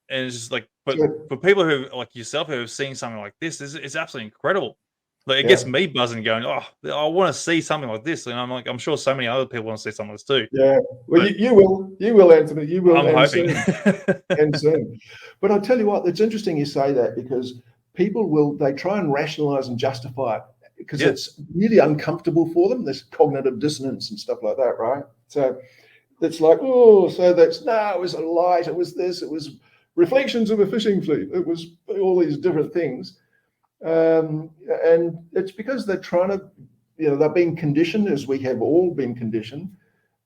And it's just like, but so, for people who like yourself who have seen something like this, it's absolutely incredible. Like it yeah, gets me buzzing, going, oh, I want to see something like this, and I'm like, I'm sure so many other people want to see something like this too. yeah. Well, But you will, Anthony. You will, I'm and hoping. soon, and soon. But I'll tell you what, it's interesting you say that because they try and rationalize and justify it because Yeah, it's really uncomfortable for them. There's cognitive dissonance and stuff like that, right? So it's like, oh, so it was a light, it was this, it was reflections of a fishing fleet, it was all these different things. And it's because they're trying to, they're being conditioned as we have all been conditioned.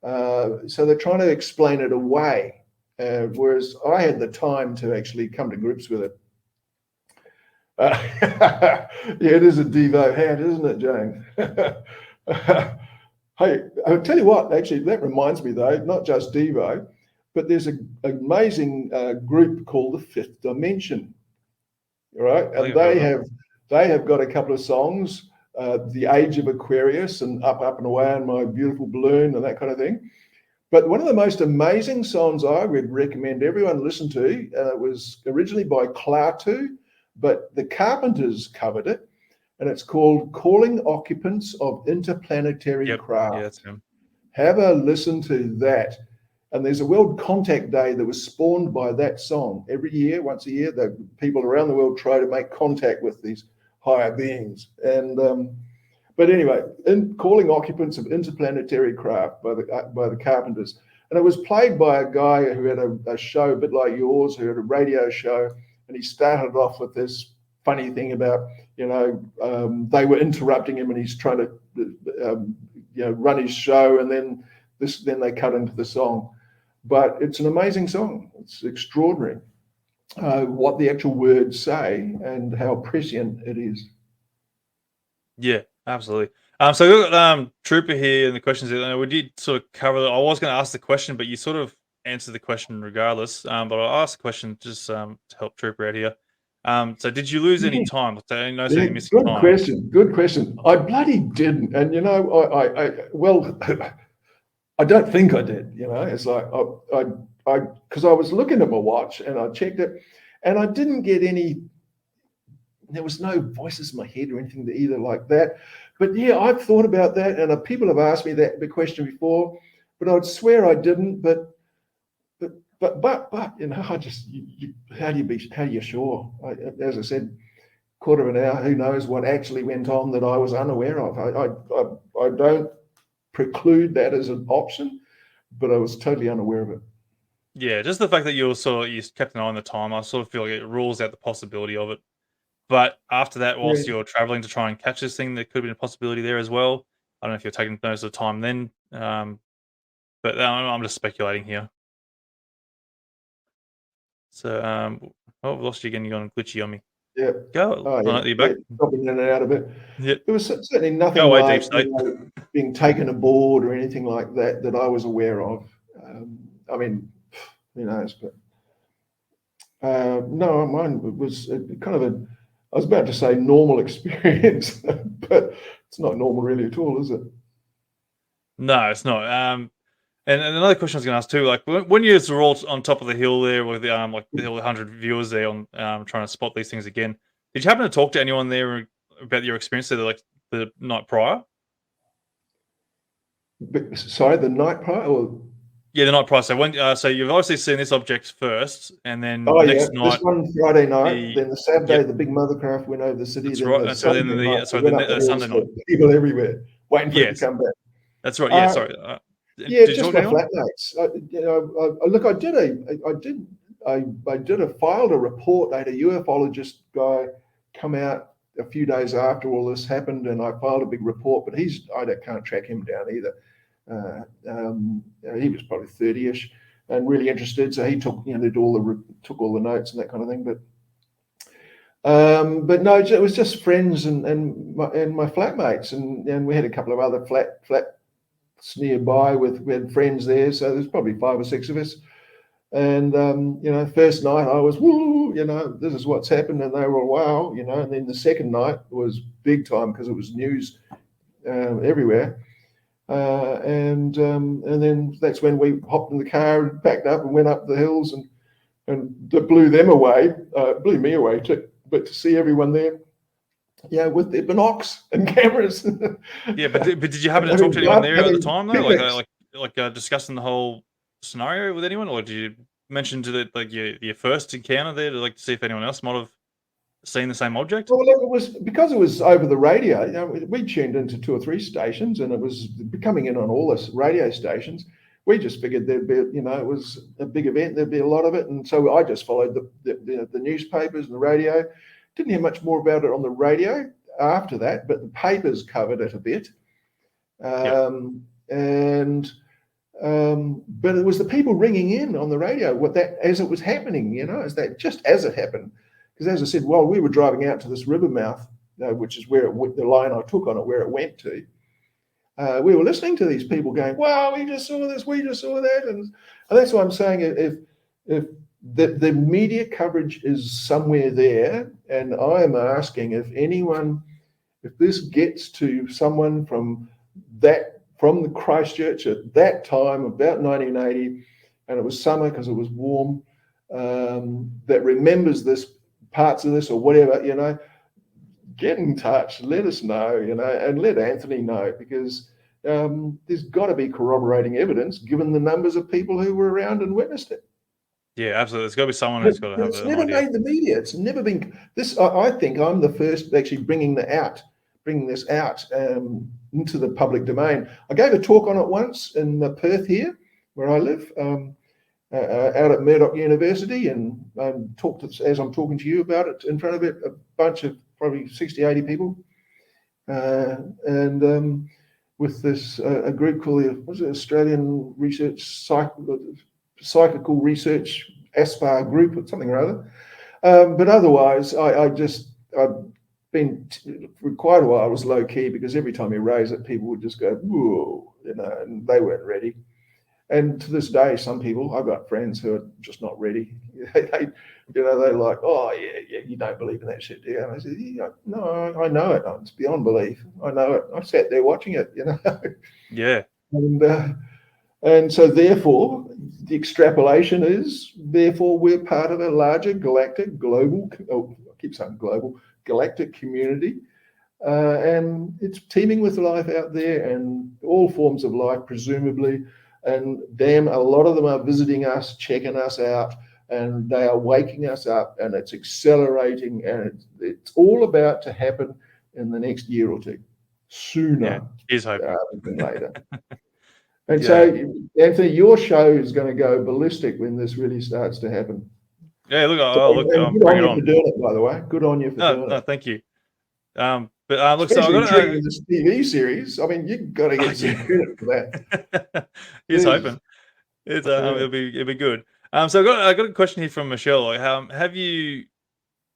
So they're trying to explain it away. Whereas I had the time to actually come to grips with it. Yeah, it is a Devo hat, isn't it, James? Hey, I'll tell you what, actually, that reminds me though, not just Devo, but there's an amazing group called the Fifth Dimension, right? I think And I've heard of them. they have got a couple of songs, The Age of Aquarius and Up and Away on My Beautiful Balloon and that kind of thing. But one of the most amazing songs I would recommend everyone listen to was originally by Klaatu, but the Carpenters covered it, and it's called Calling Occupants of Interplanetary Yep, yeah, Craft. that's him. Have a listen to that. And there's a World Contact Day that was spawned by that song. Every year, once a year, the people around the world try to make contact with these higher beings. But anyway, in Calling Occupants of Interplanetary Craft by the Carpenters. And it was played by a guy who had a show a bit like yours, who had a radio show, and he started off with this funny thing about, they were interrupting him and he's trying to, run his show, and then they cut into the song. But it's an amazing song. It's extraordinary what the actual words say and how prescient it is. Yeah, absolutely. So we got Trooper here, and the questions. We did sort of cover. I was going to ask the question, but you sort of answered the question regardless. But I'll ask the question just to help Trooper out here. So did you lose any time? So I noticed any missing Good time? question. Good question. I bloody didn't, and I don't think I did. It's like because I was looking at my watch and I checked it, and I didn't get any. There was no voices in my head or anything either like that. But yeah, I've thought about that, and people have asked me that the question before, but I'd swear I didn't. But I just how do you sure? As I said, quarter of an hour. Who knows what actually went on that I was unaware of? I don't preclude that as an option, but I was totally unaware of it. Yeah, just the fact that you kept an eye on the time, I sort of feel like it rules out the possibility of it. But after that, whilst Yeah. you're traveling to try and catch this thing, there could have been a possibility there as well. I don't know if you're taking notice of the time then, but I'm just speculating here. So, we lost you again. You're going glitchy on me. Yeah. Go. Oh, Yeah. You're back. dropping in and out a bit. Yep. There was certainly nothing Go away, like deep state. being taken aboard or anything like that I was aware of. I mean, who knows? But no, mine was kind of I was about to say normal experience, but it's not normal really at all, is it? No, it's not. And another question I was going to ask too, like when you were all on top of the hill there with the like the 100 viewers there on trying to spot these things again, did you happen to talk to anyone there about your experience there, like the night prior? But, sorry, the night prior? Or... Yeah, the night prior. So so you've obviously seen this object first, and then the next night, this one Friday night, then the Saturday, the big mothercraft went over the city. That's then right. The That's right. Then the Sunday night, people everywhere waiting for it to come back. That's right. Yeah, sorry. Yeah, just my flatmates. Look, I filed a report. I had a ufologist guy come out a few days after all this happened, and I filed a big report. But I can't track him down either. He was probably 30ish and really interested. So he took did all the notes and that kind of thing. But no, it was just friends and my flatmates, and we had a couple of other flats nearby. We had friends there, so there's probably 5 or 6 of us. And first night I was woo, this is what's happened, and they were wow, and then the second night was big time because it was news everywhere. And then that's when we hopped in the car and packed up and went up the hills, and that blew them away, blew me away too. But to see everyone there, with their binocs and cameras. Yeah, but did you happen to talk to anyone there at the time though, like discussing the whole scenario with anyone, or did you mention to your first encounter there to see if anyone else might have seen the same object? Well, look, it was because it was over the radio. We tuned into 2 or 3 stations, and it was coming in on all the radio stations. We just figured there'd be, it was a big event. There'd be a lot of it, and so I just followed the newspapers and the radio. Didn't hear much more about it on the radio after that, but the papers covered it a bit. But it was the people ringing in on the radio as it was happening, as it happened. Because as I said, while we were driving out to this river mouth, which is where the line I took on it, where it went to, we were listening to these people going, wow, we just saw this, we just saw that. And that's why I'm saying if the media coverage is somewhere there, and I am asking if this gets to someone from the Christchurch at that time, about 1980, and it was summer because it was warm, that remembers parts of this or whatever, get in touch, let us know, and let Anthony know, because there's got to be corroborating evidence given the numbers of people who were around and witnessed it. Yeah, absolutely. There's got to be someone who's got to have It's never idea. made the media. It's never been this. I think I'm the first actually bringing this out into the public domain. I gave a talk on it once in Perth here, where I live, out at Murdoch University, and talked as I'm talking to you about it in front of a bunch of probably 60, 80 people, and with this a group called the Australian Research Psychical Research ASPAR group or something or other. But otherwise, I've been for quite a while. I was low key because every time you raise it, people would just go whoa, and they weren't ready. And to this day, some people, I've got friends who are just not ready. They're like, oh yeah, you don't believe in that shit, do you? And I said, yeah, no, I know it. It's beyond belief. I know it. I sat there watching it, Yeah. And so therefore, the extrapolation is, therefore, we're part of a larger galactic, global, I keep saying global, galactic community. And it's teeming with life out there, and all forms of life, presumably. And damn, a lot of them are visiting us, checking us out, and they are waking us up, and it's accelerating, and it's all about to happen in the next year or two, sooner than later. And so, Anthony, your show is going to go ballistic when this really starts to happen. Yeah, look, good on you for doing it, by the way. Good on you for doing it. No, thank you. But look, especially during this TV series. I mean, you've got to get some credit for that. He's hoping it'll be good. So I got a question here from Michelle. Have you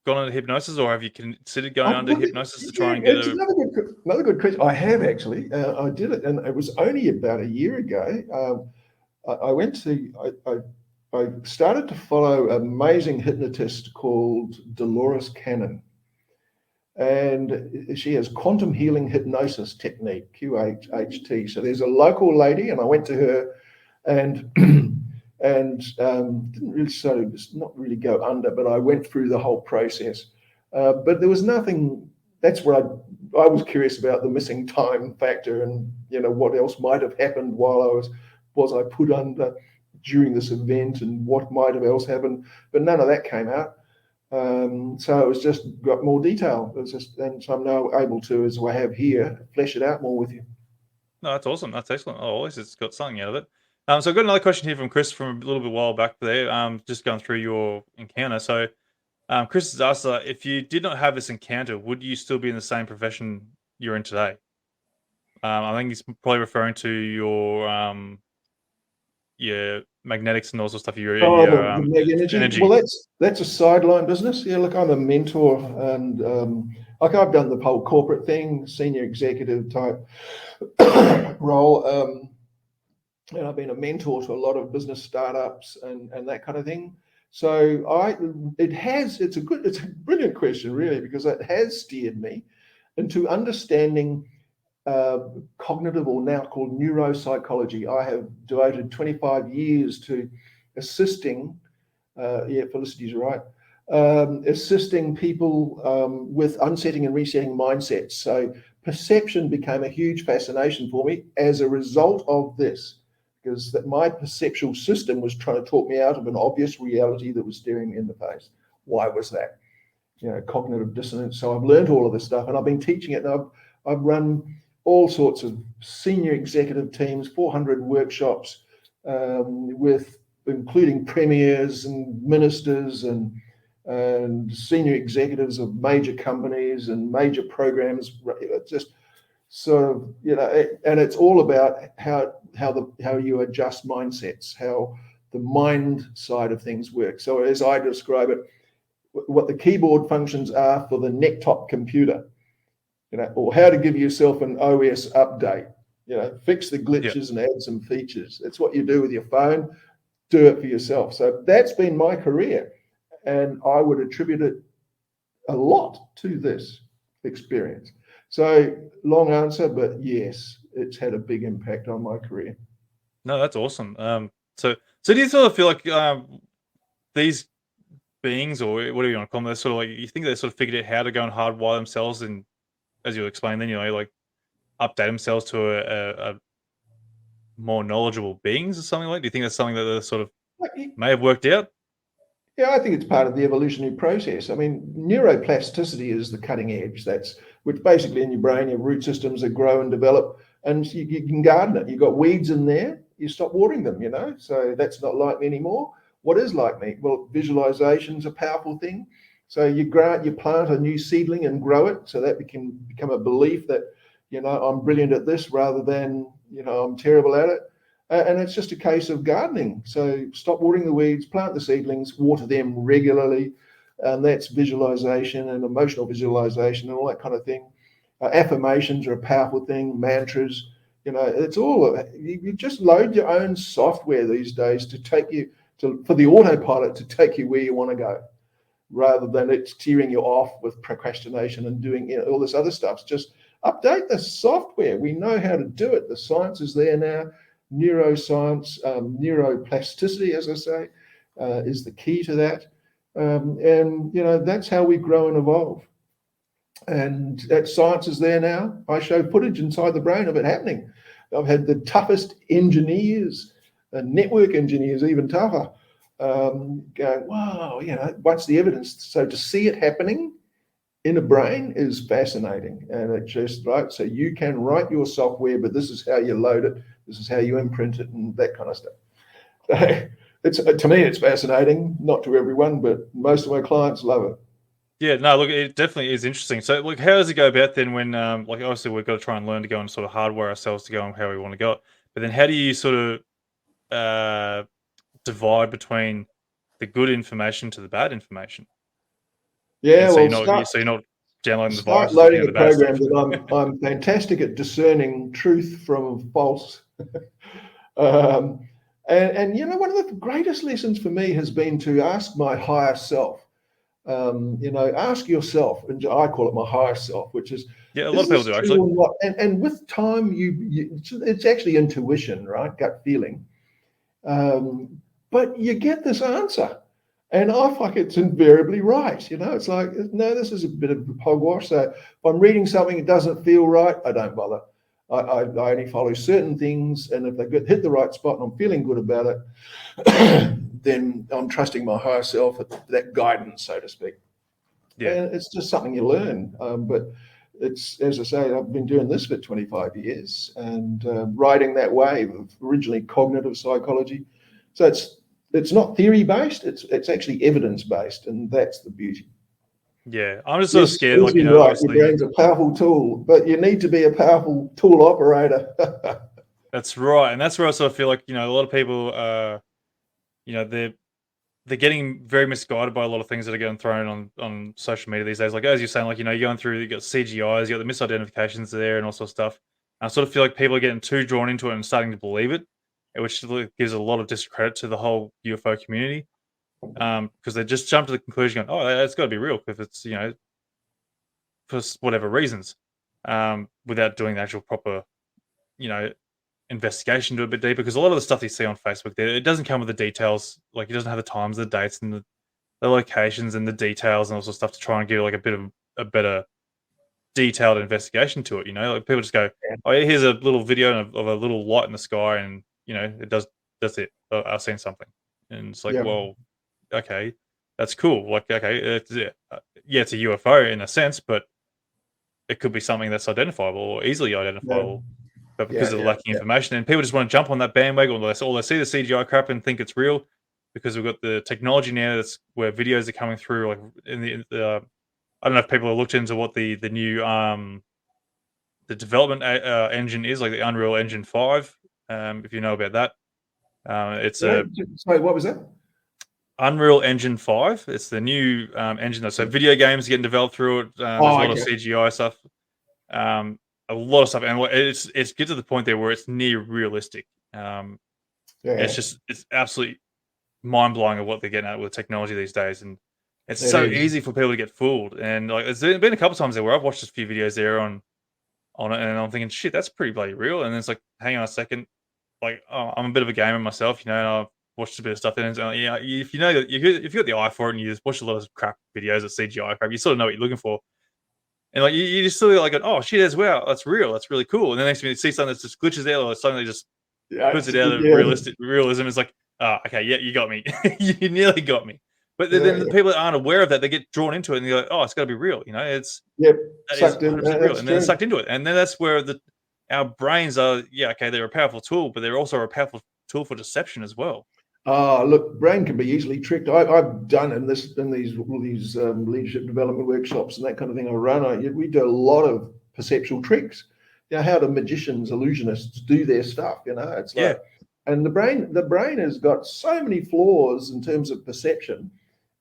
gone under hypnosis, or have you considered going under hypnosis to try and get another good question? I have actually. I did it, and it was only about a year ago. I started to follow an amazing hypnotist called Dolores Cannon, and she has quantum healing hypnosis technique, QHHT. So there's a local lady, and I went to her, and didn't really not really go under, but I went through the whole process. But there was nothing. That's what I was curious about, the missing time factor, and what else might have happened while I put under during this event, and what might have else happened. But none of that came out. So it was just got more detail. And so I'm now able to, as I have here, flesh it out more with you. No, that's awesome. That's excellent. Oh, at least it's got something out of it. So I've got another question here from Chris from a little bit while back there. Just going through your encounter. So Chris has asked, if you did not have this encounter, would you still be in the same profession you're in today? I think he's probably referring to your magnetics and all sorts of stuff. Oh, Your the meg energy. energy. Well, that's a sideline business. Yeah, look, I'm a mentor, and like I've done the whole corporate thing, senior executive type role, and I've been a mentor to a lot of business startups and that kind of thing. So it's a brilliant question, really, because it has steered me into understanding cognitive, or now called neuropsychology. I have devoted 25 years to assisting, Felicity's right, assisting people with unsetting and resetting mindsets. So perception became a huge fascination for me as a result of this, because that my perceptual system was trying to talk me out of an obvious reality that was staring me in the face. Why was that? Cognitive dissonance. So I've learned all of this stuff, and I've been teaching it, and I've run all sorts of senior executive teams, 400 workshops, with including premiers and ministers and senior executives of major companies and major programs. Just sort of, and it's all about how you adjust mindsets, how the mind side of things work. So as I describe it, what the keyboard functions are for the neck-top computer, or how to give yourself an OS update, fix the glitches and add some features. That's what you do with your phone. Do it for yourself. So that's been my career, and I would attribute it a lot to this experience. So long answer, but yes, it's had a big impact on my career. No, that's awesome. So do you sort of feel like these beings, or whatever you want to call them, they're sort of like, you think they sort of figured out how to go and hardwire themselves, and as you explained, then like update themselves to a more knowledgeable beings or something like? Do you think that's something that they sort of may have worked out? Yeah, I think it's part of the evolutionary process. I mean, neuroplasticity is the cutting edge. That's which basically in your brain, your root systems that grow and develop, and you can garden it. You've got weeds in there, you stop watering them, so that's not like me anymore. What is like me? Well, visualization's a powerful thing. So you plant a new seedling and grow it, so that can become a belief that, I'm brilliant at this rather than, I'm terrible at it. And it's just a case of gardening. So stop watering the weeds, plant the seedlings, water them regularly. And that's visualization and emotional visualization and all that kind of thing. Affirmations are a powerful thing, mantras, it's all, you just load your own software these days to take you for the autopilot to take you where you want to go, rather than it steering you off with procrastination and doing all this other stuff. Just update the software. We know how to do it. The science is there now. Neuroscience, neuroplasticity, as I say, is the key to that. And that's how we grow and evolve. And that science is there now. I show footage inside the brain of it happening. I've had the toughest engineers, network engineers, even tougher, going, wow, what's the evidence? So to see it happening in a brain is fascinating. And it just, right, so you can write your software, but this is how you load it. This is how you imprint it and that kind of stuff. So to me, it's fascinating, not to everyone, but most of my clients love it. Yeah, no, look, it definitely is interesting. So, like, how does it go about then when, like, obviously we've got to try and learn to go and sort of hardware ourselves to go on how we want to go. But then how do you sort of divide between the good information to the bad information? Yeah, And so well, you're not downloading the start viruses, looking loading at a the bad stuff. program that I'm fantastic at discerning truth from false. And one of the greatest lessons for me has been to ask my higher self. Ask yourself, and I call it my higher self, which is, Yeah, a lot of people do, true actually. or not? And with time, it's actually intuition, right? Gut feeling. But you get this answer, and I think it's invariably right. It's like, no, this is a bit of hogwash. So if I'm reading something that doesn't feel right, I don't bother. I only follow certain things, and if they hit the right spot and I'm feeling good about it, then I'm trusting my higher self, that guidance, so to speak. Yeah. And it's just something you learn. But it's, as I say, I've been doing this for 25 years and riding that wave of originally cognitive psychology. So it's not theory based; it's actually evidence based, and that's the beauty. Yeah, I'm just sort of Yes, scared. Like, Susie, right. Your obviously, brain's a powerful tool, but you need to be a powerful tool operator. that's right, and that's where I sort of feel like a lot of people, they're getting very misguided by a lot of things that are getting thrown on social media these days. Like as you're saying, like you're going through, you got CGIs, you got the misidentifications there, and all sorts of stuff. I sort of feel like people are getting too drawn into it and starting to believe it, which gives a lot of discredit to the whole UFO community. Because they just jump to the conclusion, going, "Oh, it's got to be real," if it's for whatever reasons, without doing the actual proper, you know, investigation to a bit deeper. Because a lot of the stuff you see on Facebook, there, it doesn't come with the details. Like it doesn't have the times, the dates, and the locations and the details and all sorts of stuff to try and give like a bit of a better detailed investigation to it. Like people just go, "Oh, yeah, here's a little video of a little light in the sky," and it does. That's it. I've seen something, and it's like, Yeah, well, okay, that's cool. Like, okay, yeah, it's a UFO in a sense, but it could be something that's identifiable or easily yeah, identifiable. But because yeah, of the yeah, lacking information, and people just want to jump on that bandwagon, or they see the CGI crap and think it's real, because we've got the technology now that's where videos are coming through. Like I don't know if people have looked into what the new the development engine is, like the Unreal Engine 5. If you know about that, it's yeah. a Sorry, what was that? Unreal Engine 5. It's the new engine. So video games getting developed through it. There's a Oh, lot of okay. CGI stuff, a lot of stuff, and it's get to the point there where it's near realistic. Yeah, It's absolutely mind blowing of what they're getting at with technology these days, and it's it so is. easy for people to get fooled. And like, there's been a couple times there where I've watched a few videos there on it, and I'm thinking, shit, that's pretty bloody real. And then it's like, hang on a second, like, oh, I'm a bit of a gamer myself, and I've watched a bit of stuff. And it's like, yeah, if you know that if you got the eye for it, and you just watch a lot of crap videos of CGI crap, you sort of know what you're looking for. And like you just sort of like, oh shit, as well, that's real, that's really cool. And then next minute you see something that just glitches out, or something that just Yeah, puts it out of yeah, realism. It's like, oh, okay, yeah, you got me. You nearly got me. But then yeah, the people that aren't aware of that, they get drawn into it and they're like, oh, it's got to be real. yeah. That is Sucked in. 100% real. That's And then they're true. sucked into it. And then that's where our brains are, yeah, okay, they're a powerful tool, but they're also a powerful tool for deception as well. Look, brain can be easily tricked. I've done in these leadership development workshops and that kind of thing I run. We do a lot of perceptual tricks. How do magicians, illusionists do their stuff? It's Yeah. like, and the brain has got so many flaws in terms of perception.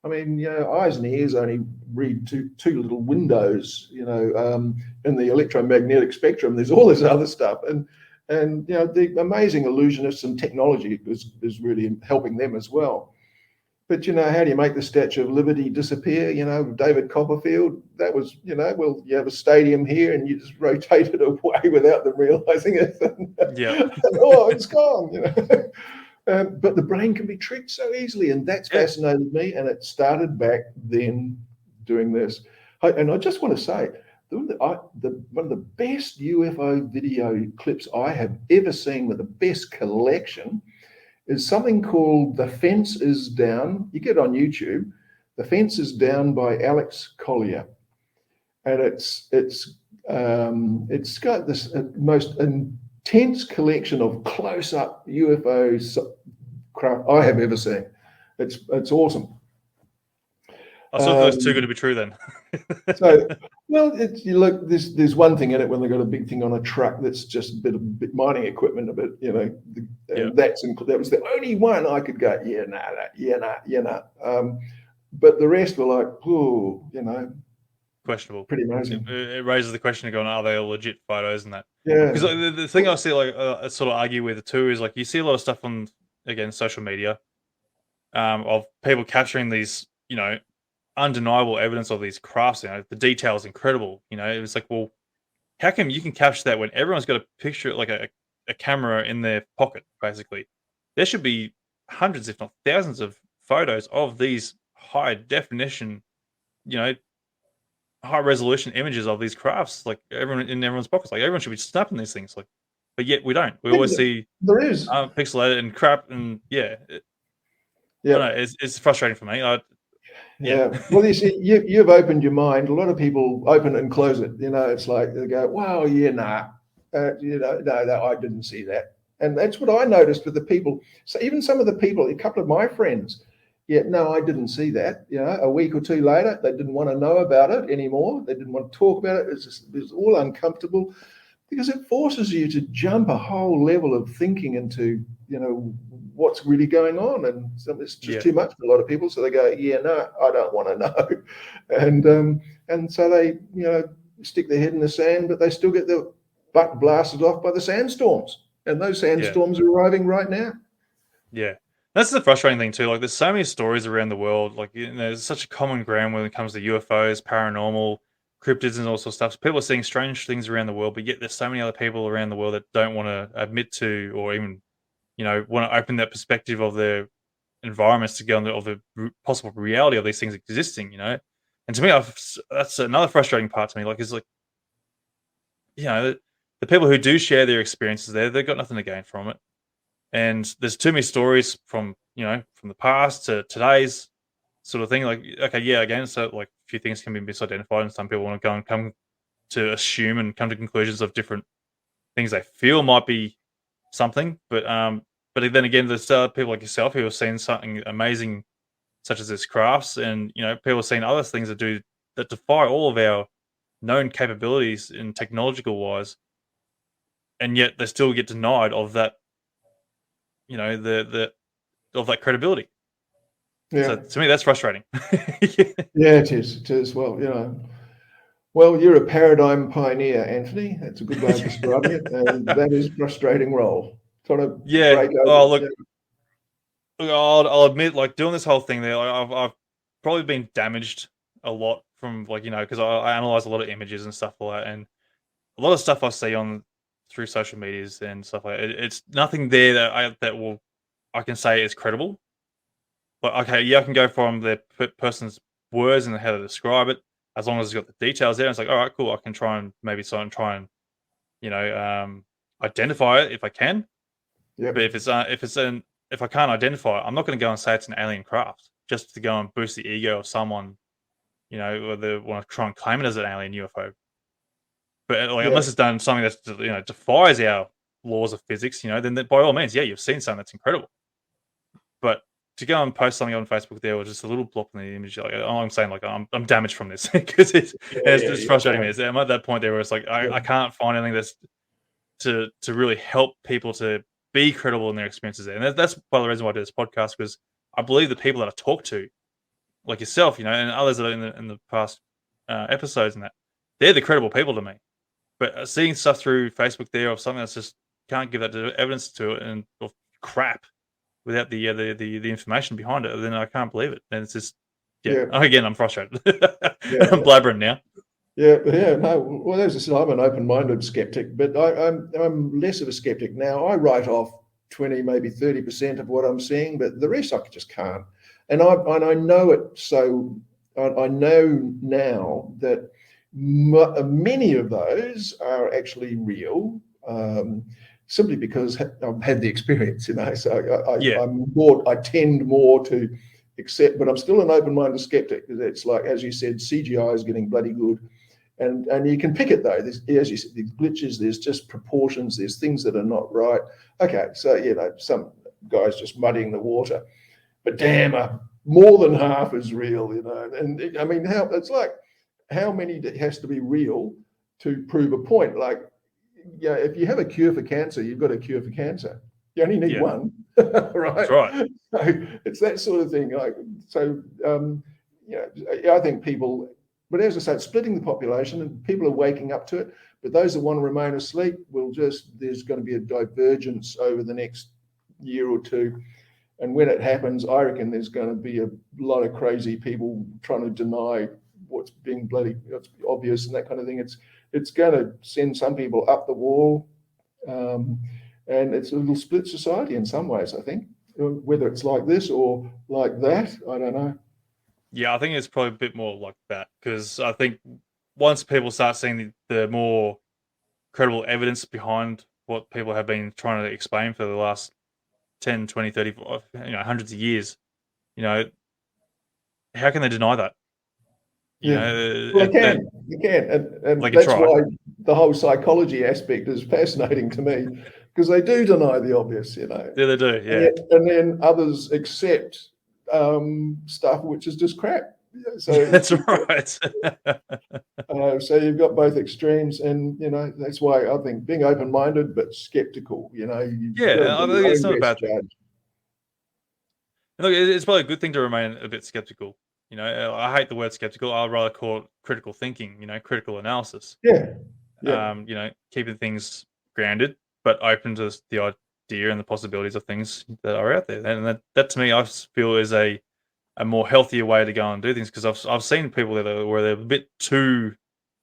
I mean, eyes and ears only read two little windows. In the electromagnetic spectrum, there's all this other stuff, and the amazing illusionists and technology is really helping them as well. But how do you make the Statue of Liberty disappear? David Copperfield. That was, well, you have a stadium here and you just rotate it away without them realizing it. Yeah. Oh, it's gone. But the brain can be tricked so easily, and that's Yeah. fascinated me. And it started back then doing this. And I just want to say, one of the best UFO video clips I have ever seen, with the best collection, is something called "The Fence Is Down." You get it on YouTube. "The Fence Is Down" by Alex Collier, and it's got this most intense collection of close-up UFO craft I have ever seen. It's awesome. I still think it's too good to be true then. So, well, you look, there's one thing in it when they got a big thing on a truck that's just a bit mining equipment, a bit, and that was the only one I could go, but the rest were like, oh, Questionable. pretty amazing. It raises the question of going, are they all legit photos and that? Yeah. Because the thing I see, like, sort of argue with it too, is like you see a lot of stuff on, again, social media, of people capturing these, undeniable evidence of these crafts. The detail is incredible. It's like, well, how come you can capture that when everyone's got a picture, like a camera in their pocket, basically? There should be hundreds, if not thousands, of photos of these high definition, high resolution images of these crafts, like everyone's pockets. Like everyone should be snapping these things. Like, but yet we don't. We always see There is. pixelated and crap, and yeah, I Yeah. don't know, it's frustrating for me. Yeah. Well, you see, you've opened your mind. A lot of people open it and close it. It's like they go, "Wow, yeah, nah, no, that I didn't see that." And that's what I noticed with the people. So even some of the people, a couple of my friends, yeah, no, I didn't see that. A week or two later, they didn't want to know about it anymore. They didn't want to talk about it. It was all uncomfortable because it forces you to jump a whole level of thinking into what's really going on, and it's just too much for a lot of people. So they go, yeah, no, I don't want to know, and so they stick their head in the sand, but they still get their butt blasted off by the sandstorms, and those sandstorms are arriving right now. Yeah. That's the frustrating thing too. Like, there's so many stories around the world. Like, there's such a common ground when it comes to UFOs, paranormal, cryptids, and all sorts of stuff. So people are seeing strange things around the world, but yet there's so many other people around the world that don't want to admit to, or even want to open that perspective of their environments to go on of the possible reality of these things existing. And to me, that's another frustrating part to me. Like, is like the people who do share their experiences there, they've got nothing to gain from it. And there's too many stories from from the past to today's sort of thing. Like, okay, yeah, again, so like a few things can be misidentified, and some people want to go and come to assume and come to conclusions of different things they feel might be something. But then again, there's people like yourself who have seen something amazing, such as this crafts, and people have seen other things that defy all of our known capabilities in technological wise, and yet they still get denied of that, the of that credibility. So Yeah, to me, that's frustrating. yeah, it is. It is. Well, you're a paradigm pioneer, Anthony. That's a good way of describing it, and that is a frustrating role. Trying to Yeah. break over. Oh, look, I'll admit, like, doing this whole thing there, like, I've probably been damaged a lot from, like, because I analyze a lot of images and stuff like that, and a lot of stuff I see on through social medias and stuff like that, it's nothing there that I can say is credible. But okay, yeah, I can go from the person's words and how to describe it, as long as it's got the details there. It's like, all right, cool. I can try and maybe try and you know um, identify it if I can. But Yep. if I can't identify it, I'm not going to go and say it's an alien craft just to go and boost the ego of someone, or they want to try and claim it as an alien UFO. But like, Yeah. unless it's done something that's defies our laws of physics, then by all means, yeah, you've seen something that's incredible. But to go and post something on Facebook there, or just a little blop in the image, like, I'm saying, like, I'm damaged from this because it's Yeah. just Yeah. frustrating me. I'm at that point there where it's like I can't find anything that's to really help people to be credible in their experiences there. And that's part of the reason why I do this podcast, because I believe the people that I talk to, like yourself, and others that are in the past episodes, and that they're the credible people to me. But seeing stuff through Facebook there of something that's just can't give that evidence to it, and of crap without the information behind it, then I can't believe it. And it's just Yeah. again, I'm frustrated. Yeah. I'm blabbering now. Yeah, but yeah, no. Well, as I said, I'm an open-minded skeptic, but I'm less of a skeptic now. I write off 20, maybe 30% of what I'm seeing, but the rest I just can't. And I know it. So I know now that many of those are actually real, simply because I've had the experience. So Yeah, I tend more to accept, but I'm still an open-minded skeptic. It's like, as you said, CGI is getting bloody good. And you can pick it though. There's, as you said, there's glitches, there's just proportions, there's things that are not right. Okay, so some guys just muddying the water, but damn, more than half is real. And I mean, how many has to be real to prove a point? Like, if you have a cure for cancer, you've got a cure for cancer. You only need yeah, one, that's right? right. So it's that sort of thing. I think people. But as I said, splitting the population, and people are waking up to it. But those that want to remain asleep there's going to be a divergence over the next year or two. And when it happens, I reckon there's going to be a lot of crazy people trying to deny what's being it's obvious and that kind of thing. It's going to send some people up the wall. And it's a little split society in some ways, I think. Whether it's like this or like that, I don't know. Yeah, I think it's probably a bit more like that, because I think once people start seeing the more credible evidence behind what people have been trying to explain for the last 10, 20, 30, hundreds of years, you know, how can they deny that? You Yeah. know, Well, they can, and They can that's try. why the whole psychology aspect is fascinating to me, because they do deny the obvious, Yeah, they do. and Yeah, yet, and then others accept stuff which is just crap. So that's right. so you've got both extremes, and that's why I think being open-minded but skeptical. You've got to Yeah, I be think your it's own not a best bad thing. judge. And look, it's probably a good thing to remain a bit skeptical. I hate the word skeptical. I'd rather call it critical thinking. Critical analysis. Yeah, yeah, Keeping things grounded, but open to the idea and the possibilities of things that are out there. And that to me, I feel is a more healthier way to go and do things, because I've seen people where they're a bit too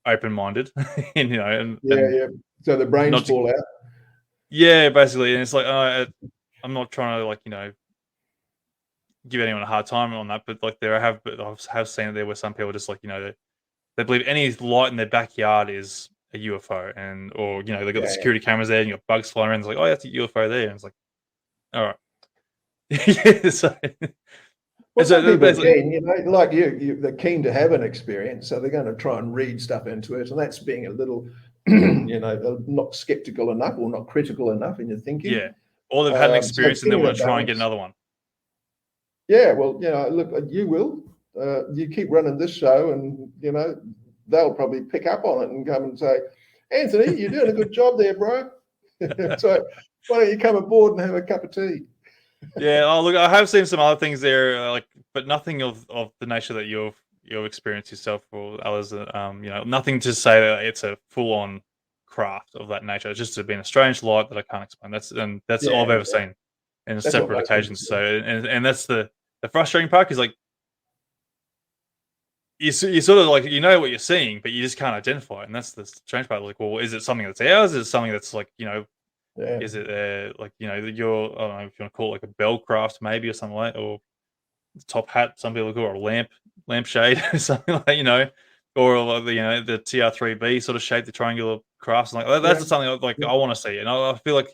open minded, yeah, and yeah. So the brains not to, fall out. yeah, basically, and it's like I'm not trying to give anyone a hard time on that, but I have seen it there where some people just they believe any light in their backyard is a UFO, or they got the Yeah, yeah. security cameras there and you got bugs flying around. It's like, oh, that's a UFO there, and it's like, all right, yeah. So, Well, some people are basically, keen, like they're keen to have an experience, so they're going to try and read stuff into it, and that's being a little, not skeptical enough or not critical enough in your thinking. yeah, or they've had an So experience and they getting a want to try and get balance. another one. Yeah, well, look, you will. You keep running this show, and they'll probably pick up on it and come and say, "Anthony, you're doing a good job there, bro." So why don't you come aboard and have a cup of tea? Yeah, oh, look, I have seen some other things there, but nothing of the nature that you've experienced yourself or others. Nothing to say that it's a full on craft of that nature. It's just been a strange light that I can't explain. That's all I've Yeah, ever yeah. seen in That's what separate most people occasions. say. So, and that's the frustrating part, is like you sort of what you're seeing, but you just can't identify it, and that's the strange part. Like, well, is it something that's ours? Is it something that's Yeah, is it your, I don't know if you want to call it like a bell craft maybe, or something like, or top hat, some people call it a lampshade or something or like the TR3B sort of shape, the triangular crafts, and yeah, that's something yeah, I want to see, and I feel like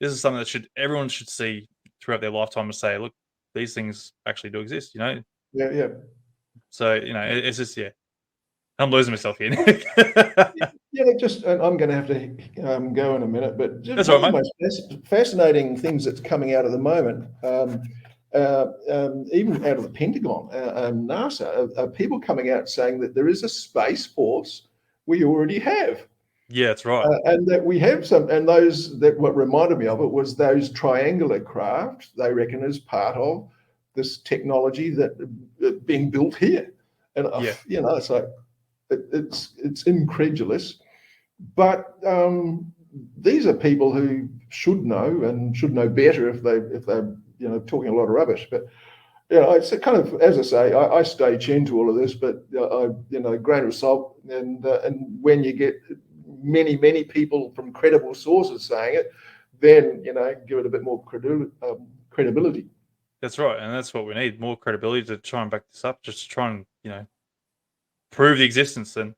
this is something that everyone should see throughout their lifetime, to say, look, these things actually do exist. yeah, yeah. So it's just, yeah, I'm losing myself here. Yeah, just, and I'm going to have to go in a minute, but just That's one all of the right, most fascinating things that's coming out at the moment, even out of the Pentagon, NASA, are people coming out saying that there is a space force we already have, mate. Yeah, that's right. and that we have some, and what reminded me of it was those triangular craft they reckon is part of this technology that being built here, and Yeah, it's like it's incredulous. But these are people who should know and should know better if they're talking a lot of rubbish. But it's a kind of, as I say, I stay tuned to all of this, but grain of salt. And when you get many people from credible sources saying it, then give it a bit more credibility. that's right, and that's what we need, more credibility to try and back this up, just to try and prove the existence. And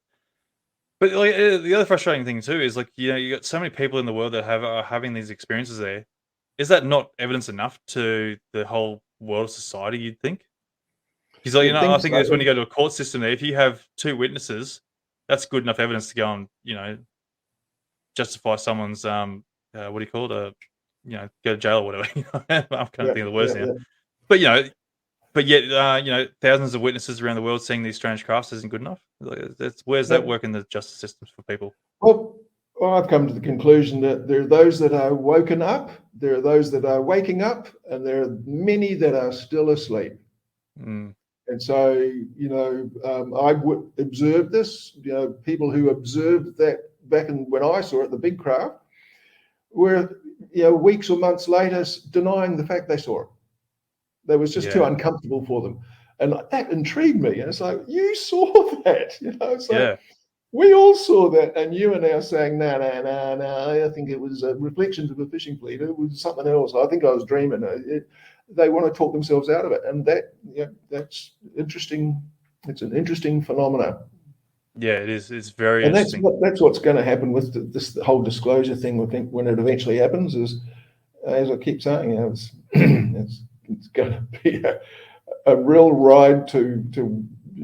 but the other frustrating thing too is, you got so many people in the world that are having these experiences there. Is that not evidence enough to the whole world of society, you'd think? Because You'd I think think so. it's when you go to a court system there, if you have two witnesses, that's good enough evidence to go and justify someone's what do you call it? Go to jail or whatever. I can't Yeah, think of the yeah, words now. yeah. But yet thousands of witnesses around the world seeing these strange crafts isn't good enough. Where's that No. work in the justice systems for people? Well, I've come to the conclusion that there are those that are woken up, there are those that are waking up, and there are many that are still asleep. Mm, And so, I would observe this. People who observed that back when I saw it, the big craft, were weeks or months later denying the fact they saw it. That was just too yeah, uncomfortable for them, and that intrigued me. And it's like, you saw that, It's like, yeah. we all saw that, and you are now saying, no, no, no, no. I think it was reflections of a fishing fleet. It was something else. I think I was dreaming. They want to talk themselves out of it, and that's interesting. It's an interesting phenomenon, Yeah, it is. It's very and that's interesting. what's going to happen with this whole disclosure thing. I think when it eventually happens, is as I keep saying, it's going to be a real ride to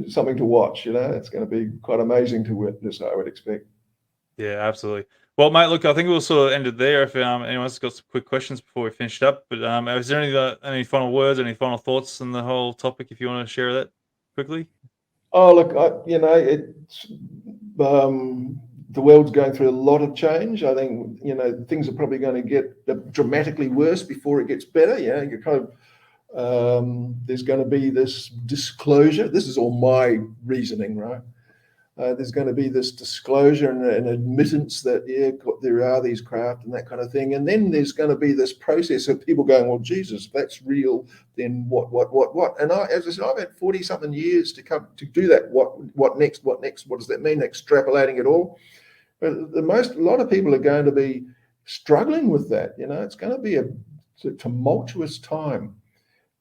something to watch. It's going to be quite amazing to witness, I would expect. Yeah, absolutely. Well, mate, look, I think we'll sort of end it there. If anyone's got some quick questions before we finish it up, but is there any final words, any final thoughts on the whole topic? If you want to share that quickly. Oh, look, it's the world's going through a lot of change. I think things are probably going to get dramatically worse before it gets better. You kind of there's going to be this disclosure. This is all my reasoning, right? There's going to be this disclosure and admittance that there are these craft and that kind of thing, and then there's going to be this process of people going, well, Jesus, if that's real, then what? And as I said, I've had 40-something years to come to do that. What next? What next? What does that mean? Extrapolating it all. But a lot of people are going to be struggling with that. It's going to be a tumultuous time.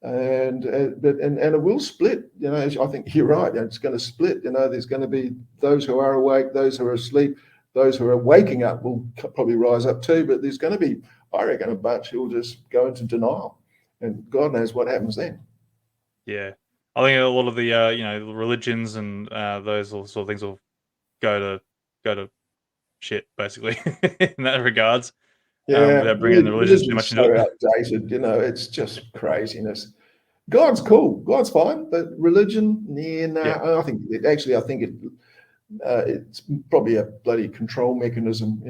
And it will split. I think you're right. It's going to split. There's going to be those who are awake, those who are asleep, those who are waking up will probably rise up too. But there's going to be, I reckon, a bunch who will just go into denial, and God knows what happens then. Yeah, I think a lot of the religions and those sort of things will go to shit basically in that regards. Without bringing the religions too much into it. Outdated. It's just craziness. God's cool. God's fine, but religion, no. Yeah. I think it's probably a bloody control mechanism.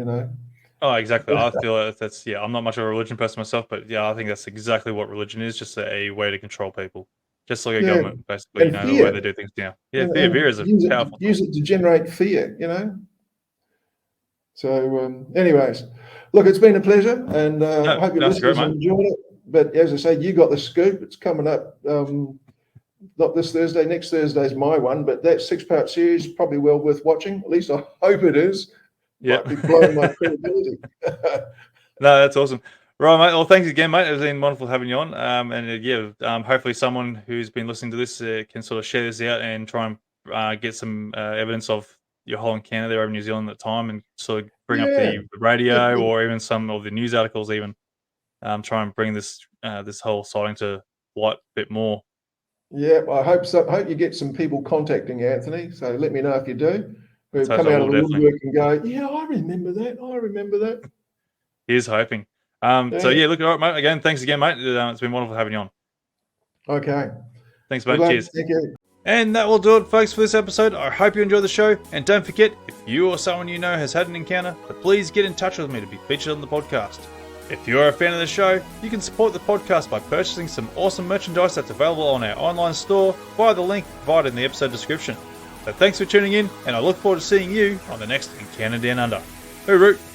Oh, exactly. I feel like that's I'm not much of a religion person myself, but I think that's exactly what religion is, just a way to control people, just like a government, basically. And the way they do things now. Yeah, fear is a powerful. Use it to generate fear. So, anyways, look, it's been a pleasure, and I hope your listeners enjoyed it. But as I say, you got the scoop. It's coming up, not this Thursday. Next Thursday is my one, but that 6-part series is probably well worth watching. At least I hope it is. Yeah, might be blowing my credibility. No, that's awesome. Right, mate. Well, thanks again, mate. It's been wonderful having you on. Hopefully someone who's been listening to this can sort of share this out and try and get some evidence of your whole encounter there over in New Zealand at the time, and sort of bring up the radio or even some of the news articles, even try and bring this whole sighting to light a bit more. Yeah, I hope so. Hope you get some people contacting Anthony. So let me know if you do. We'll come out of the woodwork and go, yeah, I remember that. Here's hoping. So look, all right, mate. Again, thanks again, mate. It's been wonderful having you on. Okay. Thanks, mate. Cheers. Thank you. And that will do it, folks, for this episode. I hope you enjoyed the show. And don't forget, if you or someone you know has had an encounter, please get in touch with me to be featured on the podcast. If you're a fan of the show, you can support the podcast by purchasing some awesome merchandise that's available on our online store via the link provided in the episode description. So thanks for tuning in, and I look forward to seeing you on the next Encounter Down Under. Hooroo!